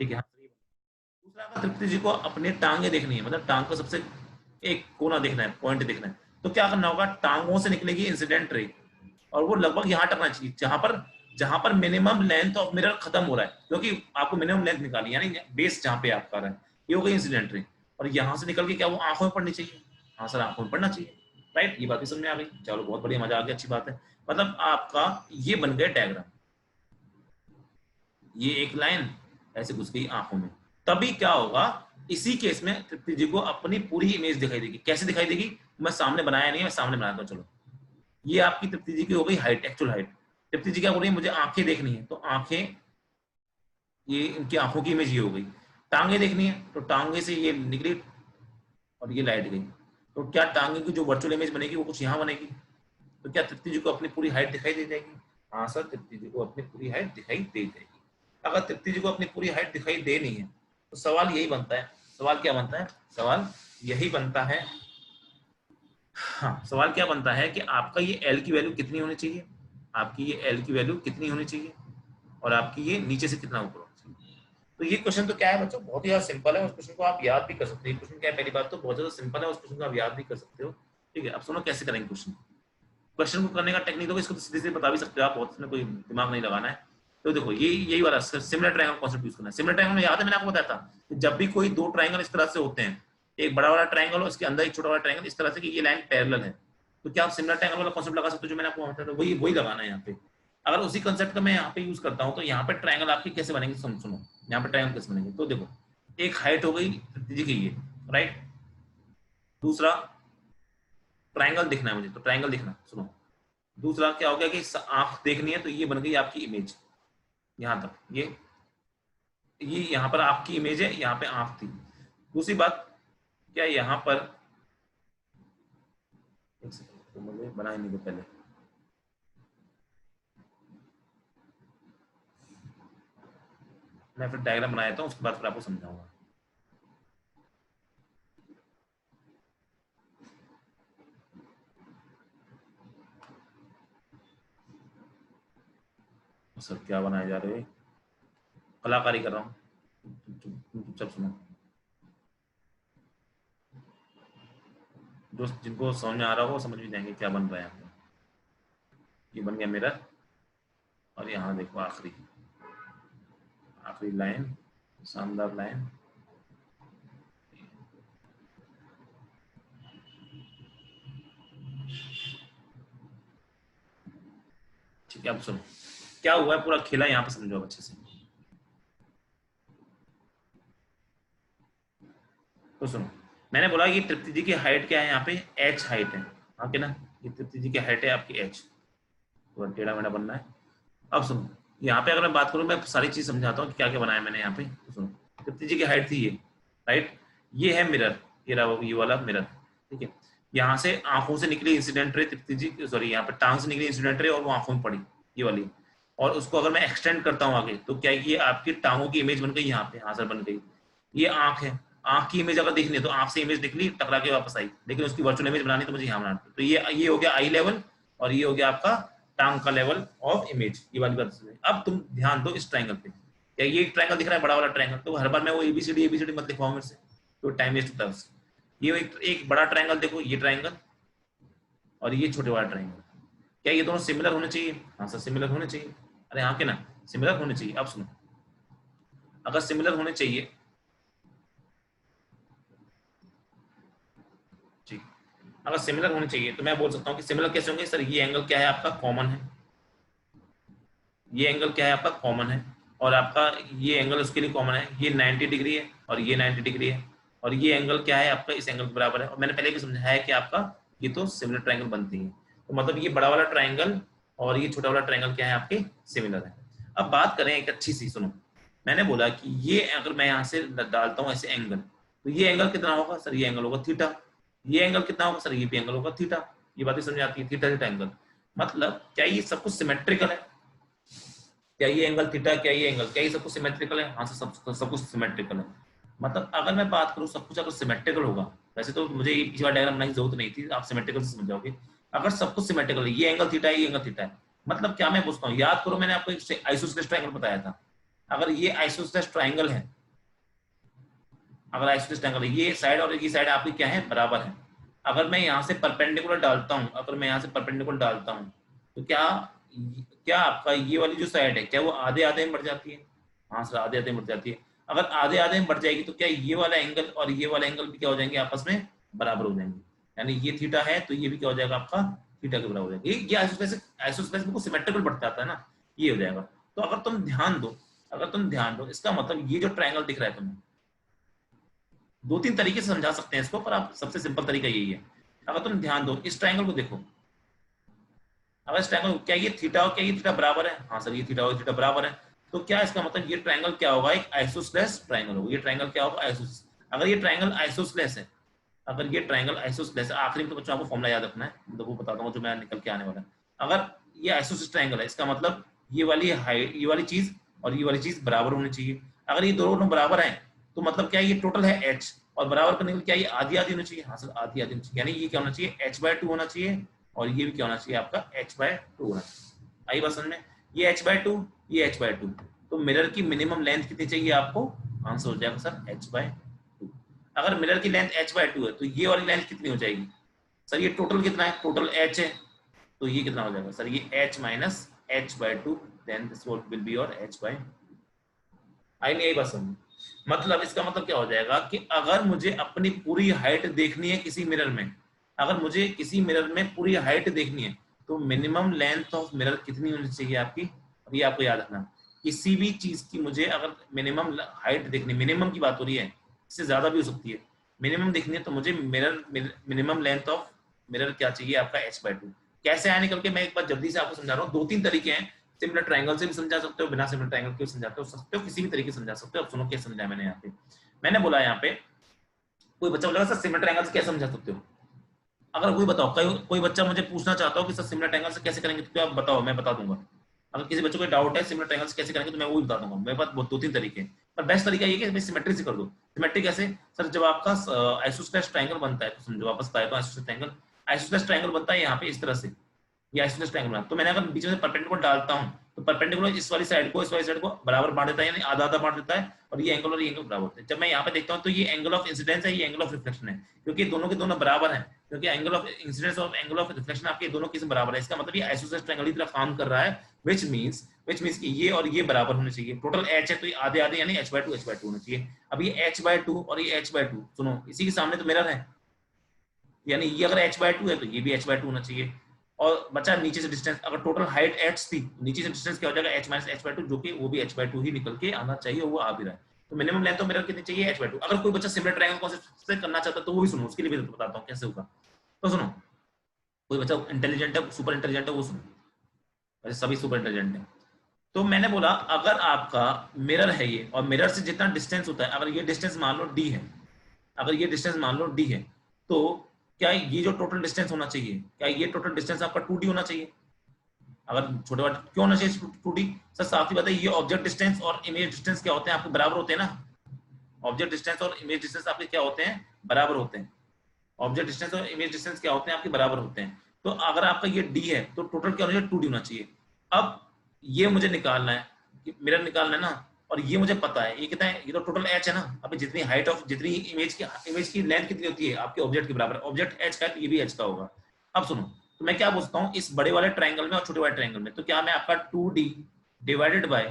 ठीक है। दूसरा, अगर तृप्ति जी को अपनी टांगे देखनी है, मतलब टांग का सबसे एक कोना देखना है, पॉइंट देखना है, तो क्या करना होगा, टांगों से निकलेगी इंसिडेंट रे और वो लगभग यहाँ टकना चाहिए जहां पर मिनिमम लेंथ ऑफ मिरर खत्म हो रहा है, क्योंकि आपको मिनिमम लेंथ निकाली, यानी बेस जहां पे आप कर रहे हैं, ये हो गई इंसिडेंट रे, और यहां से निकल के क्या वो आंखों में पड़नी चाहिए, हाँ सर आंखों में पड़ना चाहिए, राइट। ये बात भी समझ में आ गई, चलो बहुत बढ़िया, मजा आ गया, अच्छी बात है। मतलब आपका ये बन गया डायग्राम, ये एक लाइन ऐसे घुस गई आंखों में, तभी क्या होगा, इसी केस में तृप्ति जी को अपनी पूरी इमेज दिखाई देगी। कैसे दिखाई देगी, मैं सामने बनाया नहीं है, मैं सामने बनाता हूं, चलो। ये आपकी तृप्ति जी की हो गई हाइट, एक्चुअल हाइट। तृप्ति जी क्या बोल रही है, मुझे आंखें देखनी है, तो आंखें ये इनकी आंखों की इमेज ये हो गई। टांगे देखनी है तो टांगे से ये निकली और ये लाइट गई, तो क्या टांगे की जो वर्चुअल इमेज बनेगी वो कुछ यहाँ बनेगी। तो क्या तृप्ति जी को अपनी पूरी हाइट दिखाई दे जाएगी? हाँ सर, तृप्ति जी को अपनी पूरी हाइट दिखाई दे जाएगी। अगर तृप्ति जी को अपनी पूरी हाइट दिखाई दे नहीं है तो सवाल यही बनता है, सवाल क्या बनता है, सवाल यही बनता है, हाँ सवाल क्या बनता है कि आपका ये एल की वैल्यू कितनी होनी चाहिए, आपकी ये एल की वैल्यू कितनी होनी चाहिए और आपकी ये नीचे से कितना ऊपर होना चाहिए। तो ये क्वेश्चन तो क्या है बच्चों, बहुत ही ज्यादा सिंपल है, उस क्वेश्चन को आप याद भी कर सकते हैं। क्वेश्चन क्या है, पहली बात तो बहुत ज्यादा सिंपल है, उस क्वेश्चन को आप याद भी कर सकते हो। ठीक है, अब सुनो कैसे करेंगे क्वेश्चन। क्वेश्चन को करने का टेक्निक तो इसको तो सीधे सीधे बता भी सकते हो आप, बहुत इसमें कोई दिमाग नहीं लगाना है। तो देखो ये यही वाला सिमिलर ट्रायंगल कॉन्सेप्ट यूज करना है। सिमिलर ट्रायंगल में याद है मैंने आपको बताया था कि जब भी कोई दो ट्रायंगल इस तरह से होते हैं, एक बड़ा वाला ट्रायंगल और उसके अंदर एक छोटा वाला ट्रायंगल इस तरह से कि ये लाइन पैरेलल है, तो क्या आप सिमिलर ट्रायंगल वाला कॉन्सेप्ट लगा सकते हो जो मैंने आपको बताया था, वही वही लगाना है यहाँ पे। अगर उसी कंसेप्ट का मैं यहाँ पे यूज करता हूँ तो यहाँ पे ट्रायंगल आपकी कैसे बनेंगे, सुनो यहाँ पे ट्रायंगल कैसे बनेंगे। तो देखो एक हाइट हो गई जी की ये, राइट, दूसरा ट्रायंगल दिखना है मुझे, तो ट्रायंगल दिखना, सुनो दूसरा क्या हो गया कि आंख देखनी है, तो ये बन गई आपकी इमेज यहां तक, ये यहां पर आपकी इमेज है, यहां पे आंख थी। दूसरी बात क्या यहां पर, एक सेकंड तो मुझे बना ही नहीं दो पहले, मैं फिर डायग्राम बनाया था उसके बाद फिर आपको समझाऊंगा। सर क्या बनाए जा रहे हो, कलाकारी कर रहा हूँ, चुपचाप सुनो। जो जिनको समझ में आ रहा हो वो समझ भी जाएंगे क्या बन रहा है यहाँ पे। ये बन गया मिरर, और यहाँ देखो आखिरी आखिरी लाइन, शानदार लाइन। ठीक है, अब सुनो क्या हुआ है, पूरा खेला यहाँ पे समझो अच्छे से। तो सुनो, मैंने बोला कि तृप्ति जी की हाइट क्या है, यहाँ पे h हाइट है, हाँ कि ना, ये तृप्ति जी की हाइट है आपकी h, पूरा टेढ़ा मेढ़ा बनना है। अब सुनो यहाँ पे अगर मैं बात करूँ, मैं सारी चीज समझाता हूँ कि क्या क्या बनाया मैंने यहाँ पे। तो सुनो तृप्ति जी की हाइट थी ये, राइट, ये है मिरर, ये रहा ये वाला मिरर, ठीक है। यहाँ से आंखों से निकली इंसिडेंट रे तृप्ति जी, सॉरी यहाँ पे टांग से निकली इंसिडेंट रे और वो आंखों में पड़ी, ये वाली, और उसको अगर मैं एक्सटेंड करता हूँ आगे तो क्या ये आपकी टांगों की इमेज बन गई यहाँ पे, हाँ सर बन गई। ये आंख है, आंख की इमेज अगर देखनी है तो आंख से इमेज निकली टकरा के वापस आई, लेकिन उसकी वर्चुअल इमेज बनानी तो मुझे यहाँ बनानी, तो ये हो गया आई लेवल और ये हो गया आपका टांग का लेवल ऑफ इमेज, ये वाली बात। अब तुम ध्यान दो इस ट्रायंगल पे, क्या ये ट्रायंगल दिख रहा है बड़ा वाला ट्रायंगल, तो हर बार मैं वो एबीसीडी मत लिखवाऊं मेरे से, तो टाइम वेस्ट होता है उससे। ये एक बड़ा ट्रायंगल देखो, ये ट्रायंगल और ये छोटे वाला ट्रायंगल, क्या ये दोनों सिमिलर होने चाहिए? हाँ सर सिमिलर होने चाहिए, अरे हाँ के ना, सिमिलर होने चाहिए। अब सुनो अगर सिमिलर होने चाहिए, ठीक, अगर सिमिलर होने चाहिए तो मैं बोल सकता हूँ कि सिमिलर कैसे होंगे सर, ये एंगल क्या है आपका कॉमन है, ये एंगल क्या है आपका कॉमन है, और आपका ये एंगल उसके लिए कॉमन है, ये 90 डिग्री है और ये 90 डिग्री है, और ये एंगल क्या है आपका इस एंगल के बराबर है, और मैंने पहले भी समझाया है कि आपका ये तो सिमिलर ट्रायंगल बनती है, तो मतलब ये बड़ा वाला ट्रायंगल और ये छोटा वाला ट्रायंगल क्या है आपके सिमिलर है। अब बात करें एक अच्छी सी, सुनो मैंने बोला कि ये अगर मैं यहाँ से डालता हूँ ऐसे एंगल, तो ये एंगल कितना होगा सर, ये एंगल होगा थीटा, ये एंगल कितना होगा सर, ये भी एंगल होगा थीटा, ये बातें समझ आती है, थीटा थीटा एंगल, मतलब क्या ये सब कुछ सिमेट्रिकल है, क्या ये एंगल थीटा, क्या ये एंगल, क्या ये सब कुछ सिमेट्रिकल है, हाँ सब कुछ सिमेट्रिकल है। मतलब अगर मैं बात करूँ सब कुछ अगर सिमेट्रिकल होगा, वैसे तो मुझे पिछली बार डायग्राम बनाने की जरूरत नहीं थी, आप सिमेट्रिकल से समझ जाओगे। अगर सब कुछ सिमेट्रिकल है, ये एंगल थीटा है, ये एंगल थीटा है, मतलब क्या मैं पूछता हूँ, याद करो मैंने आपको एक आइसोसेलेस ट्रायंगल बताया था, अगर ये आइसोसेलेस ट्रायंगल है, अगर आइसोसेलेस ट्रायंगल है, ये साइड और ये साइड आपकी क्या है बराबर है, अगर मैं यहाँ से परपेंडिकुलर डालता हूँ, अगर मैं यहाँ से परपेंडिकुलर डालता हूँ तो क्या क्या आपका ये वाली जो साइड है क्या वो आधे आधे में बढ़ जाती है? हाँ सर आधे आधे में बढ़ जाती है। अगर आधे आधे में बढ़ जाएगी तो क्या ये वाला एंगल और ये वाला एंगल भी क्या हो जाएंगे आपस में बराबर हो जाएंगे, यानी ये थीटा है तो ये भी क्या हो जाएगा आपका थीटा के बराबर हो जाएगा, ये आइसोसेलेस बिल्कुल सिमेट्रिकल बढ़ जाता है ना, ये हो जाएगा। तो अगर तुम ध्यान दो, अगर तुम ध्यान दो, इसका मतलब ये जो ट्रायंगल दिख रहा है तुम्हें, दो तीन तरीके से समझा सकते हैं इसको, पर आप सबसे सिंपल तरीका यही है। अगर तुम ध्यान दो इस ट्रायंगल को देखो, अगर इस ट्रायंगल क्या ये थीटा और क्या ये थीटा बराबर है? हाँ सर ये थीटा और थीटा बराबर है, तो क्या इसका मतलब ये ट्रायंगल क्या होगा, एक आइसोसेलेस ट्रायंगल होगा। ये ट्रायंगल क्या होगा, आइसोसेलेस। अगर ये ट्रायंगल आइसोसेलेस है, अगर ये ट्रायंगल आइसोसेलेस है, आखिरी में तो बच्चों आपको फॉर्मूला याद रखना है, मतलब वो बता दूंगा जो मैं निकल के आने वाला है। अगर ये आइसोसेलेस ट्रायंगल है, इसका मतलब ये वाली हाइट, ये वाली चीज और ये वाली चीज बराबर होनी चाहिए। अगर ये दोनों बराबर हैं तो मतलब क्या, ये टोटल है h, और बराबर करने के लिए क्या ये आधी आधी होनी चाहिए। हाँ सर, आधी आधी होनी चाहिए, यानी ये क्या होना चाहिए, h/2 होना चाहिए, और ये भी क्या होना चाहिए आपका, h/2 होना चाहिए। आई बात समझ में, ये h/2, ये h/2। तो मिरर की मिनिमम लेंथ कितनी चाहिए आपको, आंसर हो जाएगा सर h/2। अगर मिरर की लेंथ h/2 है तो ये वाली लेंथ कितनी हो जाएगी, सर ये टोटल कितना है, टोटल h है, तो ये कितना हो जाएगा सर, ये h minus h/2, then this will be your h/2। आई नहीं, यही बात समझ। मतलब इसका मतलब क्या हो जाएगा कि अगर मुझे अपनी पूरी हाइट देखनी है किसी मिरर में, अगर मुझे किसी मिरर में पूरी हाइट देखनी है, तो मिनिमम लेंथ ऑफ मिरर कितनी होनी चाहिए आपकी, अब ये आपको याद रखना। किसी भी चीज की मुझे अगर मिनिमम हाइट देखनी, मिनिमम की बात हो रही है, इससे ज्यादा भी हो सकती है, मिनिमम देखनी है, तो मुझे mirror minimum length of mirror क्या चाहिए आपका, h/2। कैसे आया निकल के, मैं एक बार जल्दी से आपको समझा रहा हूँ। दो तीन तरीके हैं, सिमिलर ट्रायंगल से भी समझा सकते हो, बिना सिमिलर ट्रायंगल के भी समझाते हो किसी भी तरीके से समझा सकते हो। अब सुनो क्या समझाया मैंने यहाँ पे। मैंने बोला यहाँ पे, कोई बच्चा बोलेगा सर सिमिलर ट्रायंगल से कैसे समझा सकते हो, अगर कोई बताओ, कोई बच्चा मुझे पूछना चाहता हो कि सर सिमिलर ट्रायंगल से कैसे करेंगे, तो आप बताओ, मैं बता दूंगा। अगर किसी बच्चे को डाउट है सिमिलर ट्रायंगल से कैसे करेंगे, तो मैं वो भी बता दूंगा। मेरे पास दो तीन तरीके हैं, पर बेस्ट तरीका ये है कि सिमेट्री से कर दो। सिमेट्री कैसे, सर जब आपका आइसोसेलेस ट्रायंगल बनता है, तो समझो वापस बताया, तो आइसोसेलेस ट्रायंगल बनता है यहाँ पे इस तरह से, ये आइसोसेलेस ट्रायंगल बना, तो मैंने अगर बीच में परपेंडिकुलर डालता हूं, तो परपेंडिकुलर इस वाली साइड को इस वाली साइड को बराबर बांट देता है, यानी आधा आधा बांट देता है, और ये एंगल और ये एंगल बराबर होते हैं। जब मैं यहाँ पे देखता हूँ तो ये एंगल ऑफ इंसिडेंस है, ये एंगल ऑफ रिफ्लेक्शन है, क्योंकि दोनों के दोनों बराबर हैं, क्योंकि एंगल ऑफ इंसिडेंस और एंगल ऑफ रिफ्लेक्शन आपके दोनों किस बराबर है। इसका मतलब ये आइसोसेलेस ट्रायंगल की तरह काम कर रहा है, व्हिच मींस कि ये और ये बराबर होने चाहिए। टोटल h है तो ये आधे आधे, यानी h/2 होना चाहिए। अब ये h/2 और ये h/2, सुनो इसी के सामने तो मिरर है, यानी ये अगर h/2 है तो ये भी h/2 होना चाहिए। और बचा नीचे से डिस्टेंस, अगर टोटल हाइट h थी, नीचे से डिस्टेंस क्या हो जाएगा, h माइनस h/2, जो कि वो भी h/2 ही निकल के आना चाहिए, वो आ भी रहा है। तो मिनिमम लेंथ ऑफ मिरर कितनी चाहिए, h/2। अगर कोई बच्चा सिमिलर ट्रायंगल कॉन्सेप्ट से करना चाहता है तो वो भी सुनो, उसके लिए भी बताता हूँ कैसे होगा। तो सुनो, कोई बच्चा इंटेलिजेंट है, सुपर इंटेलिजेंट है, वो सुनो, वैसे सभी सुपर इंटेलिजेंट है। तो मैंने बोला अगर आपका मिरर है ये, और मिरर से जितना डिस्टेंस होता है, अगर ये डिस्टेंस मान लो d है, अगर ये डिस्टेंस मान लो d है, तो क्या ये जो टोटल डिस्टेंस होना चाहिए, क्या ये टोटल डिस्टेंस आपका 2d होना चाहिए। अगर छोटे वाले क्यों होना चाहिए 2d, सर साफ ही बात है, ये ऑब्जेक्ट डिस्टेंस और इमेज डिस्टेंस क्या होते हैं आपके बराबर होते हैं ना। ऑब्जेक्ट डिस्टेंस और इमेज डिस्टेंस आपके क्या होते हैं, बराबर होते हैं। ऑब्जेक्ट डिस्टेंस और इमेज डिस्टेंस क्या होते हैं आपके, बराबर होते हैं। तो अगर आपका ये d है तो टोटल क्या होना चाहिए, 2d होना चाहिए। अब ये मुझे निकालना है, मिरर निकालना है ना, और ये मुझे पता है ये कितना है, ये तो टोटल h है ना। अब जितनी हाइट ऑफ, जितनी इमेज की लेंथ कितनी होती है आपके ऑब्जेक्ट के बराबर, ऑब्जेक्ट h का है तो ये भी h का होगा। अब सुनो, तो मैं क्या पूछता हूँ, इस बड़े वाले ट्रायंगल में और छोटे वाले ट्रायंगल में, तो क्या मैं आपका 2d डिवाइडेड बाय,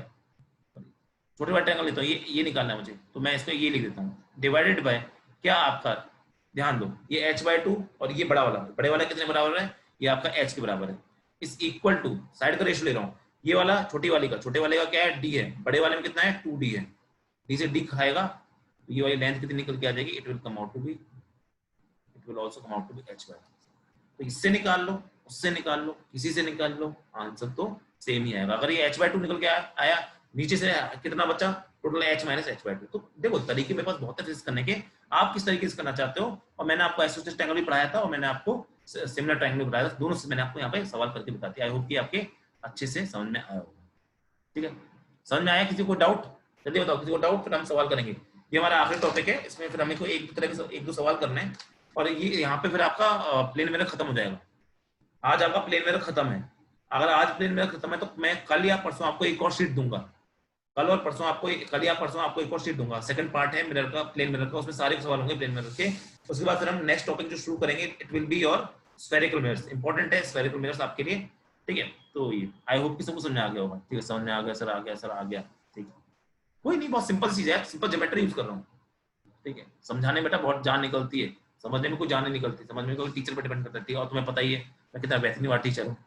छोटे वाले ट्रायंगल लेता हूँ, ये निकालना है मुझे, तो मैं इसको ये लिख देता हूँ, डिवाइडेड बाय क्या आपका, ध्यान दो ये h/2 और ये बड़े वाला कितने बराबर है, ये आपका h के बराबर है, इस इक्वल टू, साइड का रेशियो ले रहा हूँ, ये वाला छोटी वाली का, छोटे वाले का क्या है d है, बड़े वाले में कितना है 2d है, d से d खाएगा तो ये वाली लेंथ कितनी निकल के आ जाएगी, it will come out to be, it will also come out to be h/2। तो इससे निकाल लो, उससे निकाल लो, किसी से निकाल लो, आंसर तो सेम ही आएगा। अगर ये h/2 निकल के आया, नीचे से कितना बचा, टोटल h माइनस h/2। तो देखो तरीके मेरे पास बहुत है फिजिक्स करने के, आप किस तरीके से करना चाहते हो। और मैंने आपको आइसोसेलेस ट्रायंगल भी पढ़ाया था, और मैंने आपको सिमिलर ट्रायंगल भी पढ़ाया था, दोनों से मैंने आपको यहाँ पे सवाल करके बता दिया। आई होप कि आपके अच्छे से समझ में आया होगा। ठीक है, समझ में आया, किसी को डाउट जल्दी बताओ, किसी को डाउट, फिर हम सवाल करेंगे। ये हमारा आखिरी टॉपिक है, इसमें फिर हमें को एक दो तरह के एक दो सवाल करने हैं, और ये यहाँ पे फिर आपका प्लेन मिरर खत्म हो जाएगा। आज आपका प्लेन मिरर खत्म है, अगर आज प्लेन मिरर खत्म है तो मैं कल या परसों आपको एक और शीट दूंगा, कल और परसों आपको, कल या परसों आपको एक और शीट दूंगा, सेकंड पार्ट है मिरर का, प्लेन मिरर का, उसमें सारे सवाल होंगे प्लेन मिरर के। उसके बाद फिर हम नेक्स्ट टॉपिक जो शुरू करेंगे, it will be your spherical mirrors, important है स्फेरिकल मिरर्स आपके लिए। ठीक है, तो ये आई होप कि सबको समझ में आ गया होगा। ठीक है, समझ में आ गया सर, आ गया सर, आ गया। ठीक है, कोई नहीं, बहुत सिंपल चीज है, सिंपल ज्योमेट्री यूज कर रहा हूँ। ठीक है, समझाने बेटा बहुत जान निकलती है, समझने में कोई जान नहीं निकलती, समझ में कोई टीचर पर डिपेंड करती है। और तुम्हें पता ही है मैं कितना बेहतरीन वाला टीचर हूँ।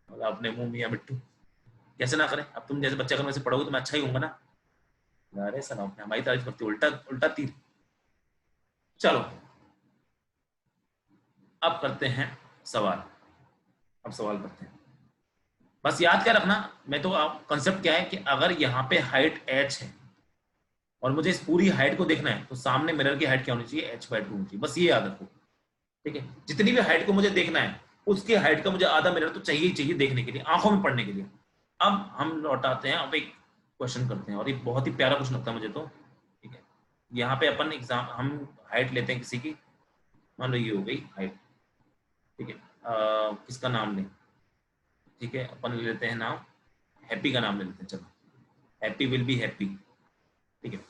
और अपने मुंह मियां बिट्टू, कैसे ना करें, अब तुम जैसे बच्चा अगर वैसे पढ़ोगे तो मैं अच्छा ही होऊंगा ना। अरे सर आपने हमारी तारीफ करती, उल्टा उल्टा तीर। चलो अब करते हैं सवाल, अब सवाल करते हैं। बस याद क्या रखना, मैं तो आप कंसेप्ट क्या है कि अगर यहाँ पे हाइट h है और मुझे इस पूरी हाइट को देखना है तो सामने मिरर की हाइट क्या होनी चाहिए, h/2 होनी चाहिए, बस ये याद रखो। ठीक है, जितनी भी हाइट को मुझे देखना है उसकी हाइट का मुझे आधा मिरर तो चाहिए ही चाहिए देखने के लिए, आंखों में पड़ने के लिए। अब हम लौटाते हैं, अब एक क्वेश्चन करते हैं और ये बहुत ही प्यारा क्वेश्चन लगता है मुझे तो। ठीक है, यहाँ पे अपन एग्जाम हम हाइट लेते हैं किसी की, मान लो ये हो गई हाइट। ठीक है, किसका नाम लें? ठीक है, अपन ले लेते हैं नाम, हैप्पी का नाम ले लेते हैं, चलो हैप्पी विल बी हैप्पी। ठीक है,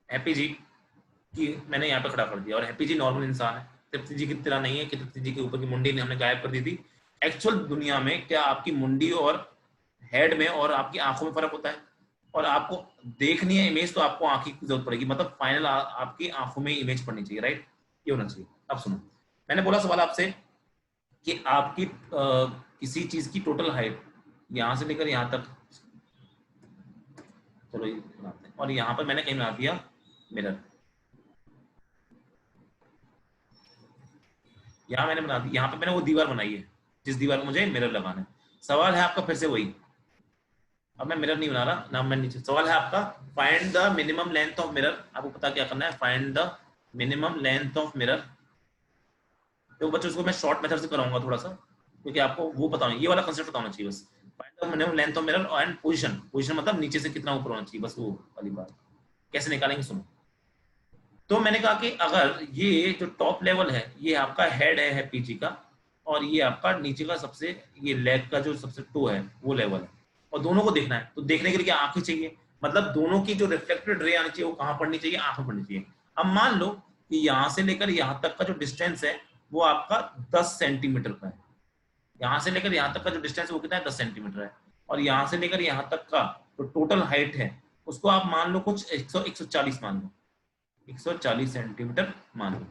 हैप्पी जी की मैंने यहाँ पे खड़ा कर दिया और हैप्पी जी नॉर्मल इंसान है, तृप्ति जी की तरह नहीं है कि तृप्ति जी के ऊपर की मुंडी ने हमने गायब कर दी थी। एक्चुअल दुनिया में क्या आपकी मुंडी और हेड में और आपकी आंखों में फर्क होता है? और आपको देखनी है इमेज तो आपको आंखी की जरूरत पड़ेगी, मतलब फाइनल आपकी आंखों में इमेज पड़नी चाहिए, राइट? ये होना चाहिए। अब सुनो, मैंने बोला सवाल आपसे कि आपकी किसी चीज की टोटल हाइट यहां से लेकर यहां तक, चलो ये बनाते हैं, और यहां पर मैंने कहीं बना दिया मिरर, यहाँ मैंने बना दी, यहाँ पे मैंने वो दीवार बनाई है जिस दीवार को मुझे मिरर लगाना है। सवाल है आपका फिर से वही, अब मैं मिरर नहीं बना रहा ना, मैं नीचे, सवाल है आपका find the minimum length of mirror. आपको पता क्या करना है, find the minimum length of mirror. तो बच्चों इसको मैं शॉर्ट मेथड से कराऊंगा थोड़ा सा, क्योंकि आपको वो पता नहीं, ये वाला कंसेप्ट पता होना चाहिए बस। Find the minimum length of mirror and position, position मतलब नीचे से कितना ऊपर होना चाहिए, बस वो वाली बात। कैसे निकालेंगे सुनो। तो मैंने कहा कि अगर ये जो टॉप लेवल है ये आपका हेड है पीजी का, और ये आपका नीचे का सबसे, ये लेग का जो सबसे टो है वो लेवल है, और दोनों को देखना है, तो देखने के लिए क्या आंखें चाहिए, मतलब दोनों की जो रिफ्लेक्टेड रे आनी चाहिए वो कहाँ पड़नी चाहिए, आंख में पड़नी चाहिए। अब मान लो कि यहाँ से लेकर यहाँ तक का जो डिस्टेंस है वो आपका 10 सेंटीमीटर का है, यहाँ से लेकर यहाँ तक का जो डिस्टेंस है वो कितना है, 10 सेंटीमीटर है, और यहाँ से लेकर यहाँ तक का जो टोटल हाइट है उसको आप मान लो कुछ 140 मान लो, 140 सेंटीमीटर मान लो।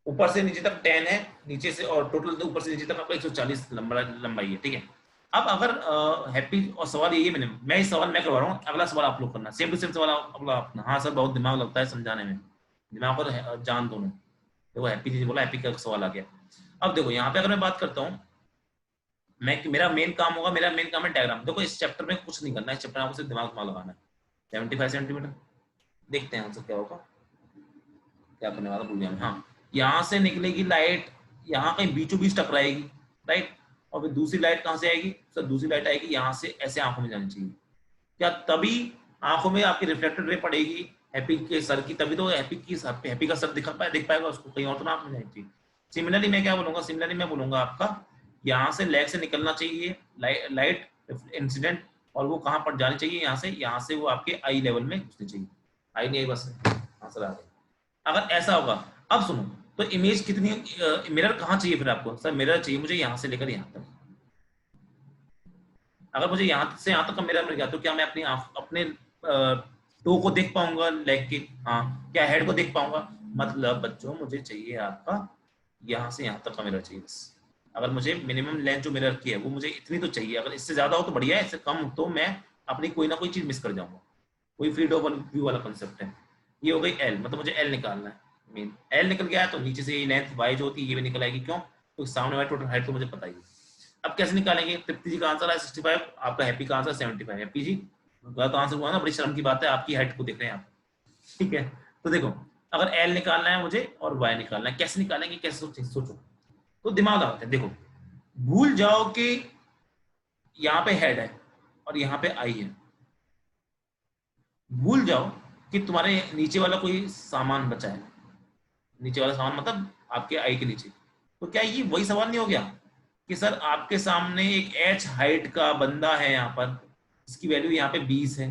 ऊपर से नीचे तक 10 है, नीचे से और टोटल ऊपर से नीचे तक आपका 140 लंबाई है। ठीक है, अब अगर हैप्पी, और सवाल यही मैं इस सवाल मैं करवा रहा हूँ, अगला सवाल आप लोग करना, सेम टू सेम सवाल अगला अपना। हाँ सर बहुत दिमाग लगता है समझाने में, दिमाग और जान दोनों। देखो हैप्पी जी बोला, हैप्पी का सवाल आ गया। अब देखो यहाँ पे अगर मैं बात करता हूँ, मैं मेरा मेन काम होगा, मेरा मेन काम है डायग्राम। देखो इस चैप्टर में कुछ नहीं करना है, इस चैप्टर में आपको सिर्फ दिमाग लगाना है। 75 सेंटीमीटर, देखते हैं आंसर क्या होगा, क्या करने वाला भूल गया मैं। हाँ, यहाँ से निकलेगी लाइट, यहाँ कहीं बीचों बीच टकराएगी, राइट, और फिर दूसरी लाइट कहाँ से आएगी सर, दूसरी लाइट आएगी यहाँ से, ऐसे आंखों में जानी चाहिए। क्या तभी आंखों में आपकी रिफ्लेक्टेड रे पड़ेगी हैप्पी के सर की, तभी तो हैप्पी का सर दिख पाएगा उसको, कहीं और तो ना आंख में जानी चाहिए। सिमिलरली मैं क्या बोलूंगा, सिमिलरली मैं बोलूंगा आपका यहाँ से लेग से निकलना चाहिए लाइट इंसिडेंट, और वो कहाँ पर जानी चाहिए, यहाँ से वो आपके आई लेवल में घुसनी चाहिए। आई नहीं आई, बस आंसर आ गया। अगर ऐसा होगा, अब सुनो, तो इमेज कितनी, मिरर कहाँ चाहिए फिर आपको, सर मिरर चाहिए मुझे यहाँ से लेकर यहाँ तक। अगर मुझे यहाँ से यहाँ तक का मिरर मिल गया तो क्या मैं अपने टो को देख पाऊंगा, लेग की, हाँ, क्या हेड को देख पाऊंगा? मतलब बच्चों मुझे चाहिए आपका यहाँ से यहाँ तक का मिरर चाहिए बस। अगर मुझे मिनिमम लेंथ जो मिरर की है वो मुझे इतनी तो चाहिए, अगर इससे ज्यादा हो तो बढ़िया है, इससे कम हो तो मैं अपनी कोई ना कोई चीज मिस कर जाऊंगा। कोई फील्ड ऑफ व्यू वाला कंसेप्ट है। ये हो गई एल, मतलब मुझे एल निकालना है। मेन एल निकल गया तो नीचे से ये लेंथ वाई जो होती है ये भी निकल आएगी, क्यों? तो सामने वाली टोटल हाइट तो मुझे पता ही है। अब कैसे निकालेंगे? तृप्ति जी का आंसर है 65, आपका हैप्पी का आंसर 75। हैप्पी जी गलत आंसर हुआ ना, बड़ी शर्म की बात है, आपकी हाइट को देख रहे हैं आप। ठीक है, तो देखो अगर एल निकालना है मुझे और वाई निकालना है, कैसे निकालेंगे, कैसे सोचो, तो दिमाग लगाते हैं। देखो भूल जाओ कि यहाँ पे हेड है और यहाँ पे आई है, भूल जाओ कि तुम्हारे नीचे वाला कोई सामान बचा है, नीचे वाला सामान मतलब आपके आई के नीचे। तो क्या ये वही सवाल नहीं हो गया कि सर आपके सामने एक एच हाइट का बंदा है यहाँ पर, इसकी वैल्यू यहाँ पे 20 है,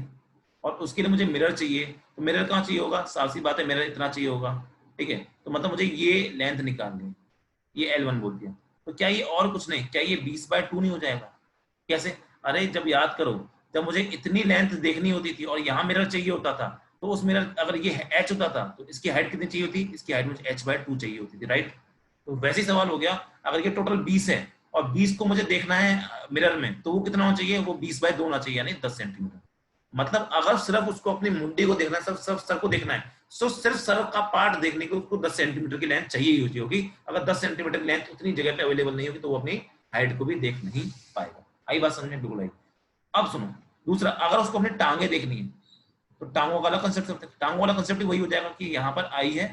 और उसके लिए मुझे मिरर चाहिए, तो मिरर कहाँ चाहिए होगा, साफ सी बात है मिरर इतना चाहिए होगा। ठीक है, तो मतलब मुझे ये लेंथ निकालनी है, ये L1 बोल दिया। तो क्या ये और कुछ नहीं, क्या ये 20/2 नहीं हो जाएगा? कैसे? अरे जब याद करो, जब मुझे इतनी लेंथ देखनी होती थी और यहाँ मिरर चाहिए होता था, तो उस मिरर अगर ये h होता था तो इसकी हाइट कितनी चाहिए होती, इसकी हाइट मुझे h/2 चाहिए होती थी, राइट? तो वैसे ही सवाल हो गया, अगर ये टोटल 20 है और 20 को मुझे देखना है मिरर में, तो वो कितना होना चाहिए, वो 20/2 होना चाहिए, यानी 10 सेंटीमीटर। मतलब अगर सिर्फ उसको अपनी मुंडी को देखना है, सिर्फ सर को देखना है, तो सिर्फ सर का पार्ट देखने को उसको 10 सेंटीमीटर की लेंथ चाहिए ही होगी। अगर 10 सेंटीमीटर की लेंथ उतनी जगह पे अवेलेबल नहीं होगी तो वो अपनी हाइट को भी देख नहीं पाएगा। आई बात समझ में? बिल्कुल आई। अब सुनो दूसरा, अगर उसको अपनी टांगे देखनी है तो टांगों का अलग कंसेप्ट करते हैं। टांगों वाला कंसेप्ट वही हो जाएगा कि यहाँ पर आई है,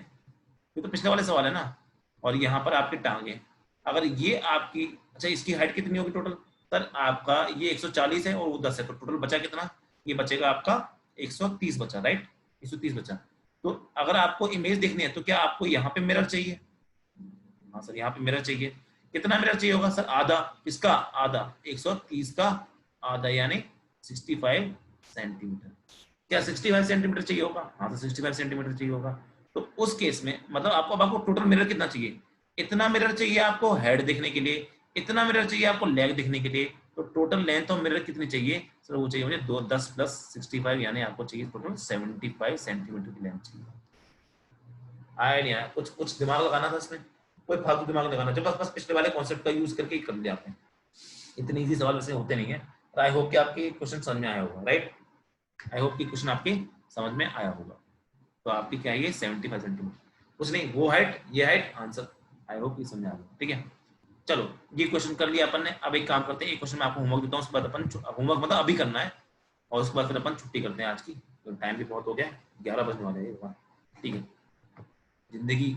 ये तो पिछले वाले सवाल है ना, और यहाँ पर आपकी टांगे, अगर ये आपकी, अच्छा इसकी हाइट कितनी होगी टोटल, सर आपका ये 140 है और वो 10 है, तो टोटल बचा कितना, ये बचेगा आपका 130 बचा, राइट, 130 बचा। तो अगर आपको इमेज देखनी है तो क्या आपको यहाँ पे मिरर चाहिए, हाँ सर यहाँ पे मिरर चाहिए। कितना मिरर चाहिए होगा सर, आधा, किसका आधा, 130 का आधा यानी 65 सेंटीमीटर। क्या 65 सेंटीमीटर चाहिए होगा, हाँ तो 65 सेंटीमीटर चाहिए होगा। तो उस केस में मतलब आपको टोटल मिरर कितना चाहिए, इतना मिरर चाहिए आपको हेड देखने के लिए, इतना मिरर चाहिए आपको लेग देखने के लिए। तो टोटल लेंथ ऑफ मिरर कितनी चाहिए सर, वो चाहिए मुझे 10 प्लस 65 यानी आपको चाहिए टोटल 75 सेंटीमीटर की लेंथ चाहिए। आया नहीं आया, कुछ कुछ दिमाग लगाना था इसमें, कोई फालतू दिमाग लगाना, जब बस बस पिछले वाले कॉन्सेप्ट का यूज करके ही कर दिया आपने। इतने इजी सवाल वैसे होते नहीं है। आई होप कि आपकी क्वेश्चन समझ में आया होगा, राइट, आई होप कि क्वेश्चन आपके समझ में आया होगा। तो आपकी क्या है, 75 सेंटीमीटर, कुछ नहीं, वो हाइट ये हाइट आंसर, आई होप ये समझ आ गया, ठीक है। चलो ये क्वेश्चन कर लिया अपन ने, अब एक काम करते हैं, एक क्वेश्चन मैं आपको होमवर्क देता हूँ, उसके बाद अपन होमवर्क मतलब अभी करना है, और उसके बाद फिर अपन छुट्टी करते हैं आज की, तो टाइम भी बहुत हो गया, 11 बजने वाले हैं, ठीक है। जिंदगी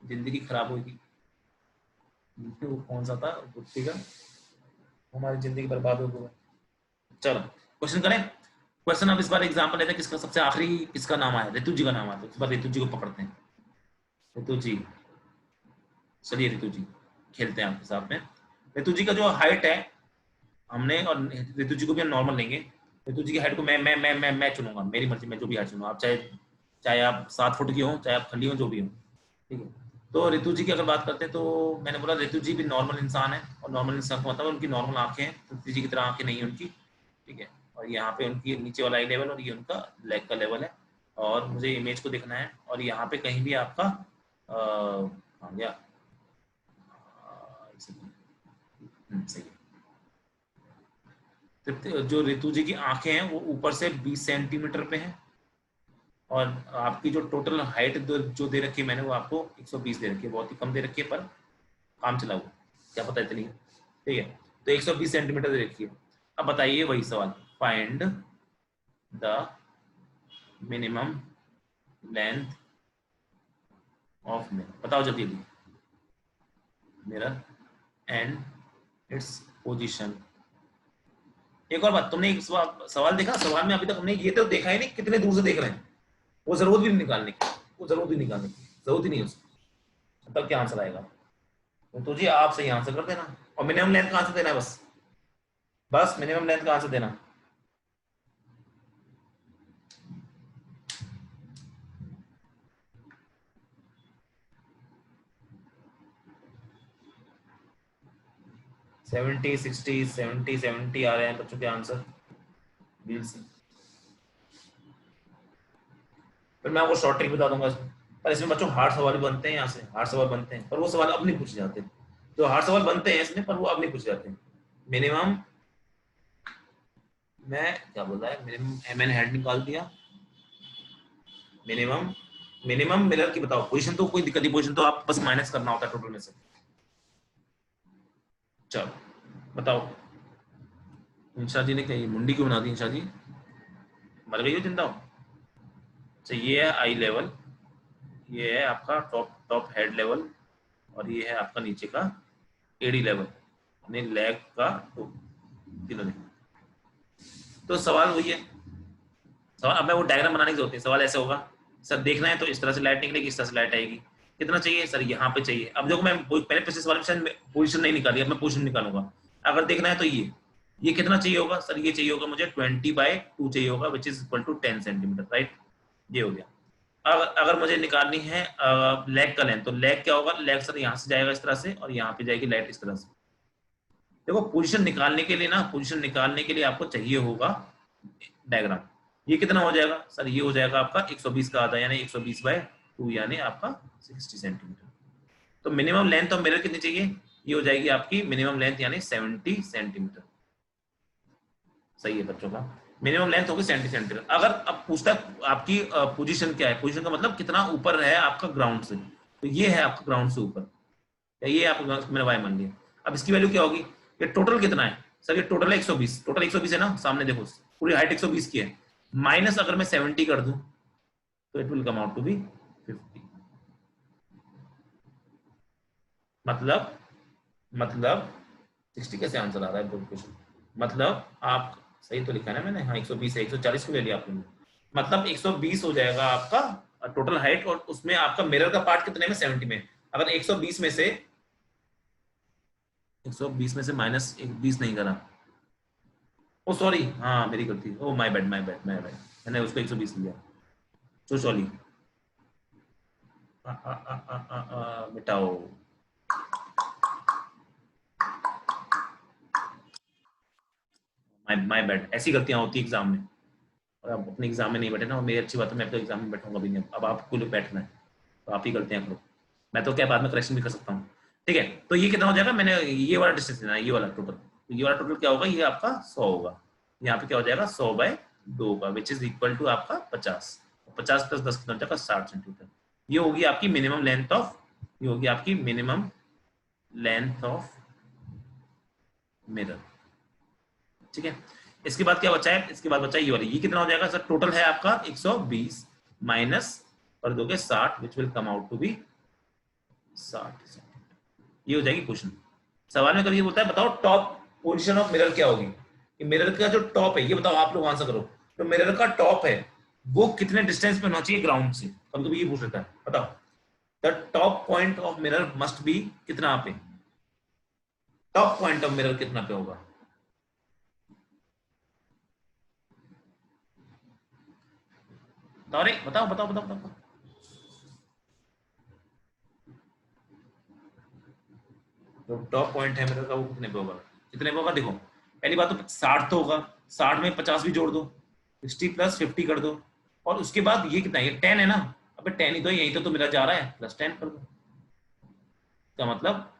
जिंदगी खराब होगी, वो कौन सा था गुट्टी का, हमारी जिंदगी बर्बाद हो गई। चलो क्वेश्चन करें, क्वेश्चन अब इस बार एग्जांपल लेते हैं, किसका सबसे आखिरी किसका नाम आया, ऋतु जी का नाम आया, तो इस बार ऋतु जी को पकड़ते हैं। ऋतु जी, चलिए ऋतु जी खेलते हैं आपके साथ में। ऋतु जी का जो हाइट है हमने, और ऋतु जी को भी हम नॉर्मल लेंगे, ऋतु जी की हाइट को मैं चुनूंगा, मेरी मर्जी, मैं जो भी हाइट चुनूंगा, आप चाहे चाहे आप 7 फुट की हो, चाहे आप खली हो, जो भी हो, ठीक है। तो ऋतु जी की अगर बात करते हैं तो मैंने बोला ऋतु जी भी नॉर्मल इंसान है, और नॉर्मल इंसान को मतलब उनकी नॉर्मल आंखें हैं, ऋतु जी की तरह आंखें नहीं है उनकी, ठीक है। और यहाँ पे उनकी नीचे वाला आई लेवल और ये उनका लेग का लेवल है, और मुझे इमेज को देखना है, और यहाँ पे कहीं भी आपका आ गया, सही है। जो ऋतु जी की आंखें हैं वो ऊपर से 20 सेंटीमीटर पे हैं, और आपकी जो टोटल हाइट जो दे रखी है मैंने, वो आपको 120 दे रखी है, बहुत ही कम दे रखी है, पर काम चला हुआ, क्या पता इतनी, ठीक है। तो 120 सेंटीमीटर दे रखी है। अब बताइए वही सवाल, find the minimum length of mirror, बताओ जल्दी जल्दी, मिरर एंड इट्स पोजीशन। एक और बात, तुमने एक सवाल देखा, सवाल में अभी तक हमने ये तो देखा ही नहीं कितने दूर से देख रहे हैं, वो जरूरत भी नहीं निकालने की, वो जरूरत भी निकालने की जरूरत ही नहीं है उसकी, तब क्या आंसर आएगा। तो जी आप सही आंसर कर देना, और मिनिमम लेंथ का आंसर देना है, बस बस मिनिमम लेंथ का आंसर देना। सेवेंटी 60 70 आ रहे हैं बच्चों के आंसर, फिर मैं आपको शॉर्ट ट्रिक बता दूंगा इसमें। पर इसमें बच्चों हार्ड सवाल बनते हैं, यहाँ से हार्ड सवाल बनते हैं, पर वो सवाल अब नहीं पूछे जाते, जो हार्ड सवाल बनते हैं इसमें, पर वो अब नहीं पूछे जाते। मिनिमम, मैं क्या बोल रहा है, मिनिमम मैंने हेड निकाल दिया, मिनिमम मिनिमम मिरर की बताओ पोजीशन, तो कोई दिक्कत नहीं, पोजीशन तो आप बस माइनस करना होता है टोटल में से। चलो बताओ, इंशा जी ने क्या मुंडी क्यों बना दी, इंशा जी मर गई हो जिंदा हो। अच्छा ये है आई लेवल, ये है आपका टॉप टॉप हेड लेवल, और ये है आपका नीचे का एडी लेवल, यानी लेग का तीनों। तो सवाल वही है, सवाल अब मैं वो डायग्राम बनाने की जरूरत नहीं, सवाल ऐसे होगा, सर देखना है तो इस तरह से लाइट निकलेगी, इस तरह से लाइट आएगी, कितना चाहिए सर, यहाँ पे चाहिए। अब देखो मैं पहले पिछले सवाल में पोजीशन नहीं निकाली, अब मैं पोजीशन निकालूंगा। अगर देखना है तो ये कितना चाहिए होगा सर, ये चाहिए होगा मुझे 20/2 चाहिए होगा, which is equal to 10 centimetre, right, ये हो गया। अगर मुझे निकालनी है लेग का लेंथ, तो लेग क्या होगा, लेग सर यहाँ से जाएगा इस तरह से, और यहाँ पे जाएगी लाइट इस तरह से। देखो पोजीशन निकालने के लिए ना, पोजीशन निकालने के लिए आपको चाहिए होगा डायग्राम। ये कितना हो जाएगा सर, ये हो जाएगा आपका 120 का आधा यानी 120/2 यानी आपका 60 सेंटीमीटर। तो मिनिमम लेंथ ऑफ मिरर कितनी चाहिए, ये हो जाएगी आपकी मिनिमम लेंथ यानी 70 सेंटीमीटर। सही है बच्चों का, मिनिमम लेंथ होगी 70 सेंटीमीटर। अगर अब पूछता है आपकी पोजीशन क्या है, पोजीशन का मतलब कितना ऊपर है आपका ग्राउंड से, तो ये है आपका ग्राउंड से ऊपर, ये आपका मैंने वाई मान लिया। अब इसकी वैल्यू क्या होगी, ये टोटल कितना है सर ये टोटल है 120, टोटल 120 है ना, सामने देखो पूरी हाइट 120 की है, माइनस अगर मैं 70 कर दूं तो it will come out to be 50। मतलब 60 कैसे आंसर आ रहा है क्वेश्चन, मतलब आप सही तो लिखा है ना मैंने, हाँ 120 है, 140 को ले लिया आपने, मतलब 120 हो जाएगा आपका टोटल हाइट, और उसमें आपका मिरर का पार्ट कितने में, 70 में। अगर 120 में से 120 में से माइनस 20 नहीं करा, ओ सॉरी, हाँ मेरी गलती, oh my bad my bad my bad, मैंने उसको 120 लिया, सो सॉरी, मिटाओ। माय बैड, ऐसी गलतियां होती है एग्जाम में, और आप अपने एग्जाम में नहीं बैठे ना, और मेरी अच्छी बात है, मैं तो एग्जाम में बैठूंगा भी नहीं, अब आपको लोग बैठना है तो आप ही गलतियां करो, मैं तो क्या बाद में करेक्शन भी कर सकता हूँ। ठीक है, तो ये कितना हो जाएगा, मैंने ये वाला डिस्टेंस लेना है, ये वाला टोटल, तो ये वाला टोटल क्या होगा, ये आपका 100 होगा, यहाँ पे क्या हो जाएगा 100/2 का, विच इज इक्वल टू आपका 50, 50 + 10 कितना हो जाएगा 60 सेंटीमीटर। ये होगी आपकी मिनिमम लेंथ ऑफ, ये होगी आपकी मिनिमम लेंथ ऑफ मिरर। ठीक है, इसके बाद क्या बचा है, इसके बाद बचा है ये वाली, ये कितना हो जाएगा सर, टोटल है आपका 120 माइनस कर दोगे 60, which will come out to be 60। ये हो जाएगी क्वेश्चन। सवाल में कभी बोलता है बताओ टॉप पोजीशन ऑफ मिरर क्या होगी, कि मिरर का जो टॉप है, ये बताओ आप लोग आंसर करो, तो मिरर का टॉप है वो कितने डिस्टेंस पे होना चाहिए ग्राउंड से, कभी कभी ये पूछ लेता है, बताओ the top point of mirror must be कितना पे, टॉप पॉइंट ऑफ मिरर कितना पे होगा, बताओ रे, बताओ बताओ बताओ बताओ। जो टॉप पॉइंट है मिरर का वो कितने पे होगा, कितने पे होगा, देखो पहली बात तो 60 तो होगा, 60 में 50 भी जोड़ दो, 60 + 50 कर दो, और उसके बाद ये कितना है, ये 10 है ना, अबे 10 ही तो यही तो मेरा जा रहा है, +10 कर दो, क्या मतलब,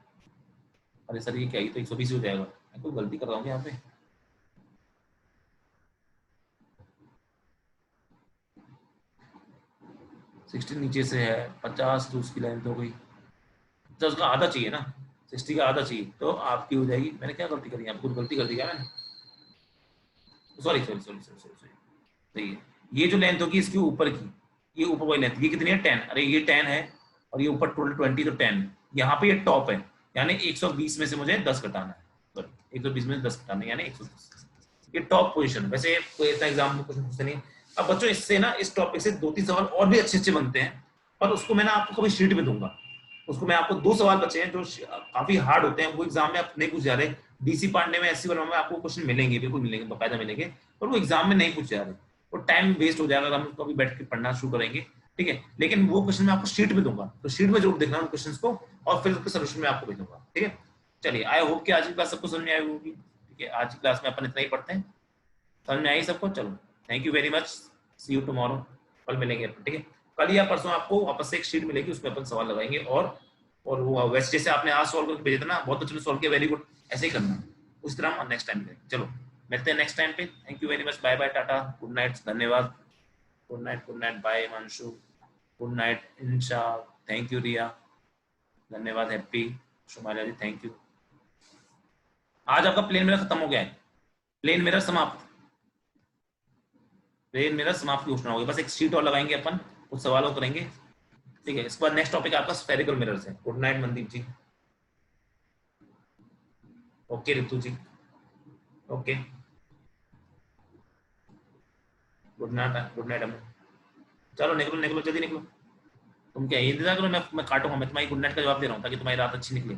अरे सर ये क्या, ही तो 120 हो जाएगा, मैं कोई गलती कर रहा हूँ यहाँ पे, 60 नीचे से है, 50 तो उसकी लेंथ हो गई, तो उसका आधा चाहिए ना, 60 का आधा चाहिए, तो आपकी हो जाएगी, मैंने क्या गलती करी, आपको गलती कर दी क्या मैंने, sorry sorry sorry sorry sorry, सही है, ये जो लेंथ होगी इसके ऊपर की, ये ऊपर वाली लेंथ, ये कितनी है 10, अरे ये 10 है, और ये ऊपर टोटल 20 तो 10, यहाँ पे ये टॉप है, यानी 120 में से मुझे 10 घटाना है, सॉरी 120 में से 10 घटाना है, यानी 110, ये टॉप पोजीशन है। वैसे कोई ऐसा एग्जाम में कुछ पूछते नहीं। अब बच्चों इससे ना, इस टॉपिक से 2-3 सवाल और भी अच्छे अच्छे बनते हैं, पर उसको मैं ना आपको कभी शीट में दूंगा, उसको मैं आपको 2 सवाल बचे हैं जो काफी हार्ड होते हैं, वो एग्जाम में आप नहीं पूछ जा रहे, डीसी पांडे में, एससी वर्मा में आपको क्वेश्चन मिलेंगे, बिल्कुल मिलेंगे, बाकायदा मिलेंगे, पर वो एग्जाम में नहीं पूछ जा रहे, वो टाइम वेस्ट हो जाएगा, हम उसको अभी बैठ के पढ़ना शुरू करेंगे, ठीक है, लेकिन वो क्वेश्चन मैं आपको शीट में दूंगा, तो शीट में जरूर देखना उन क्वेश्चन को, और फिर उसके सोल्यूशन में आपको भेजूंगा, ठीक है। चलिए, आई होप कि आज की क्लास सबको समझ में आई होगी, ठीक है, आज की क्लास में अपन इतना ही पढ़ते हैं, समझ में आई सबको, चलो thank you very much, see you tomorrow, कल मिलेंगे अपन, ठीक है, कल या परसों आपको वापस से एक शीट मिलेगी, उसमें अपन सवाल लगाएंगे, और वो वैसे जैसे आपने आज सॉल्व करके भेजा था ना, बहुत अच्छे से सॉल्व किया, वेरी गुड, ऐसे ही करना, उस तरह हम नेक्स्ट टाइम करेंगे। चलो मिलते हैं नेक्स्ट टाइम पे, thank you very much, bye bye, टाटा, गुड नाइट, धन्यवाद, good night, bye Himanshu, good night Insha, thank you Riya, धन्यवाद Happy, Shumaliya ji thank you. आज आपका प्लेन मिरर खत्म हो गया है, प्लेन मिरर समाप्त, प्लेन मिरर समाप्त घोषणा होगी, बस एक शीट और लगाएंगे अपन, कुछ सवालों करेंगे, ठीक है, इसके बाद नेक्स्ट टॉपिक आपका स्फेरिकल मिरर्स है। Good night Mandeep ji, okay Ritu ji, okay good night, good night Aman, चलो निकलो निकलो जल्दी निकलो, तुम क्या इंतजार करो, मैं काटूंगा, मैं तुम्हारी गुड नाइट का जवाब दे रहा हूँ ताकि तुम्हारी रात अच्छी निकले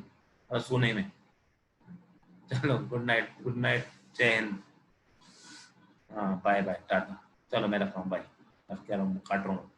और सोने में। चलो गुड नाइट, गुड नाइट, जय हिंद, हाँ बाय बाय टाटा, चलो मैं रख रहा हूँ, बाय, अब क्या रहा हूँ, काट रहा हूँ।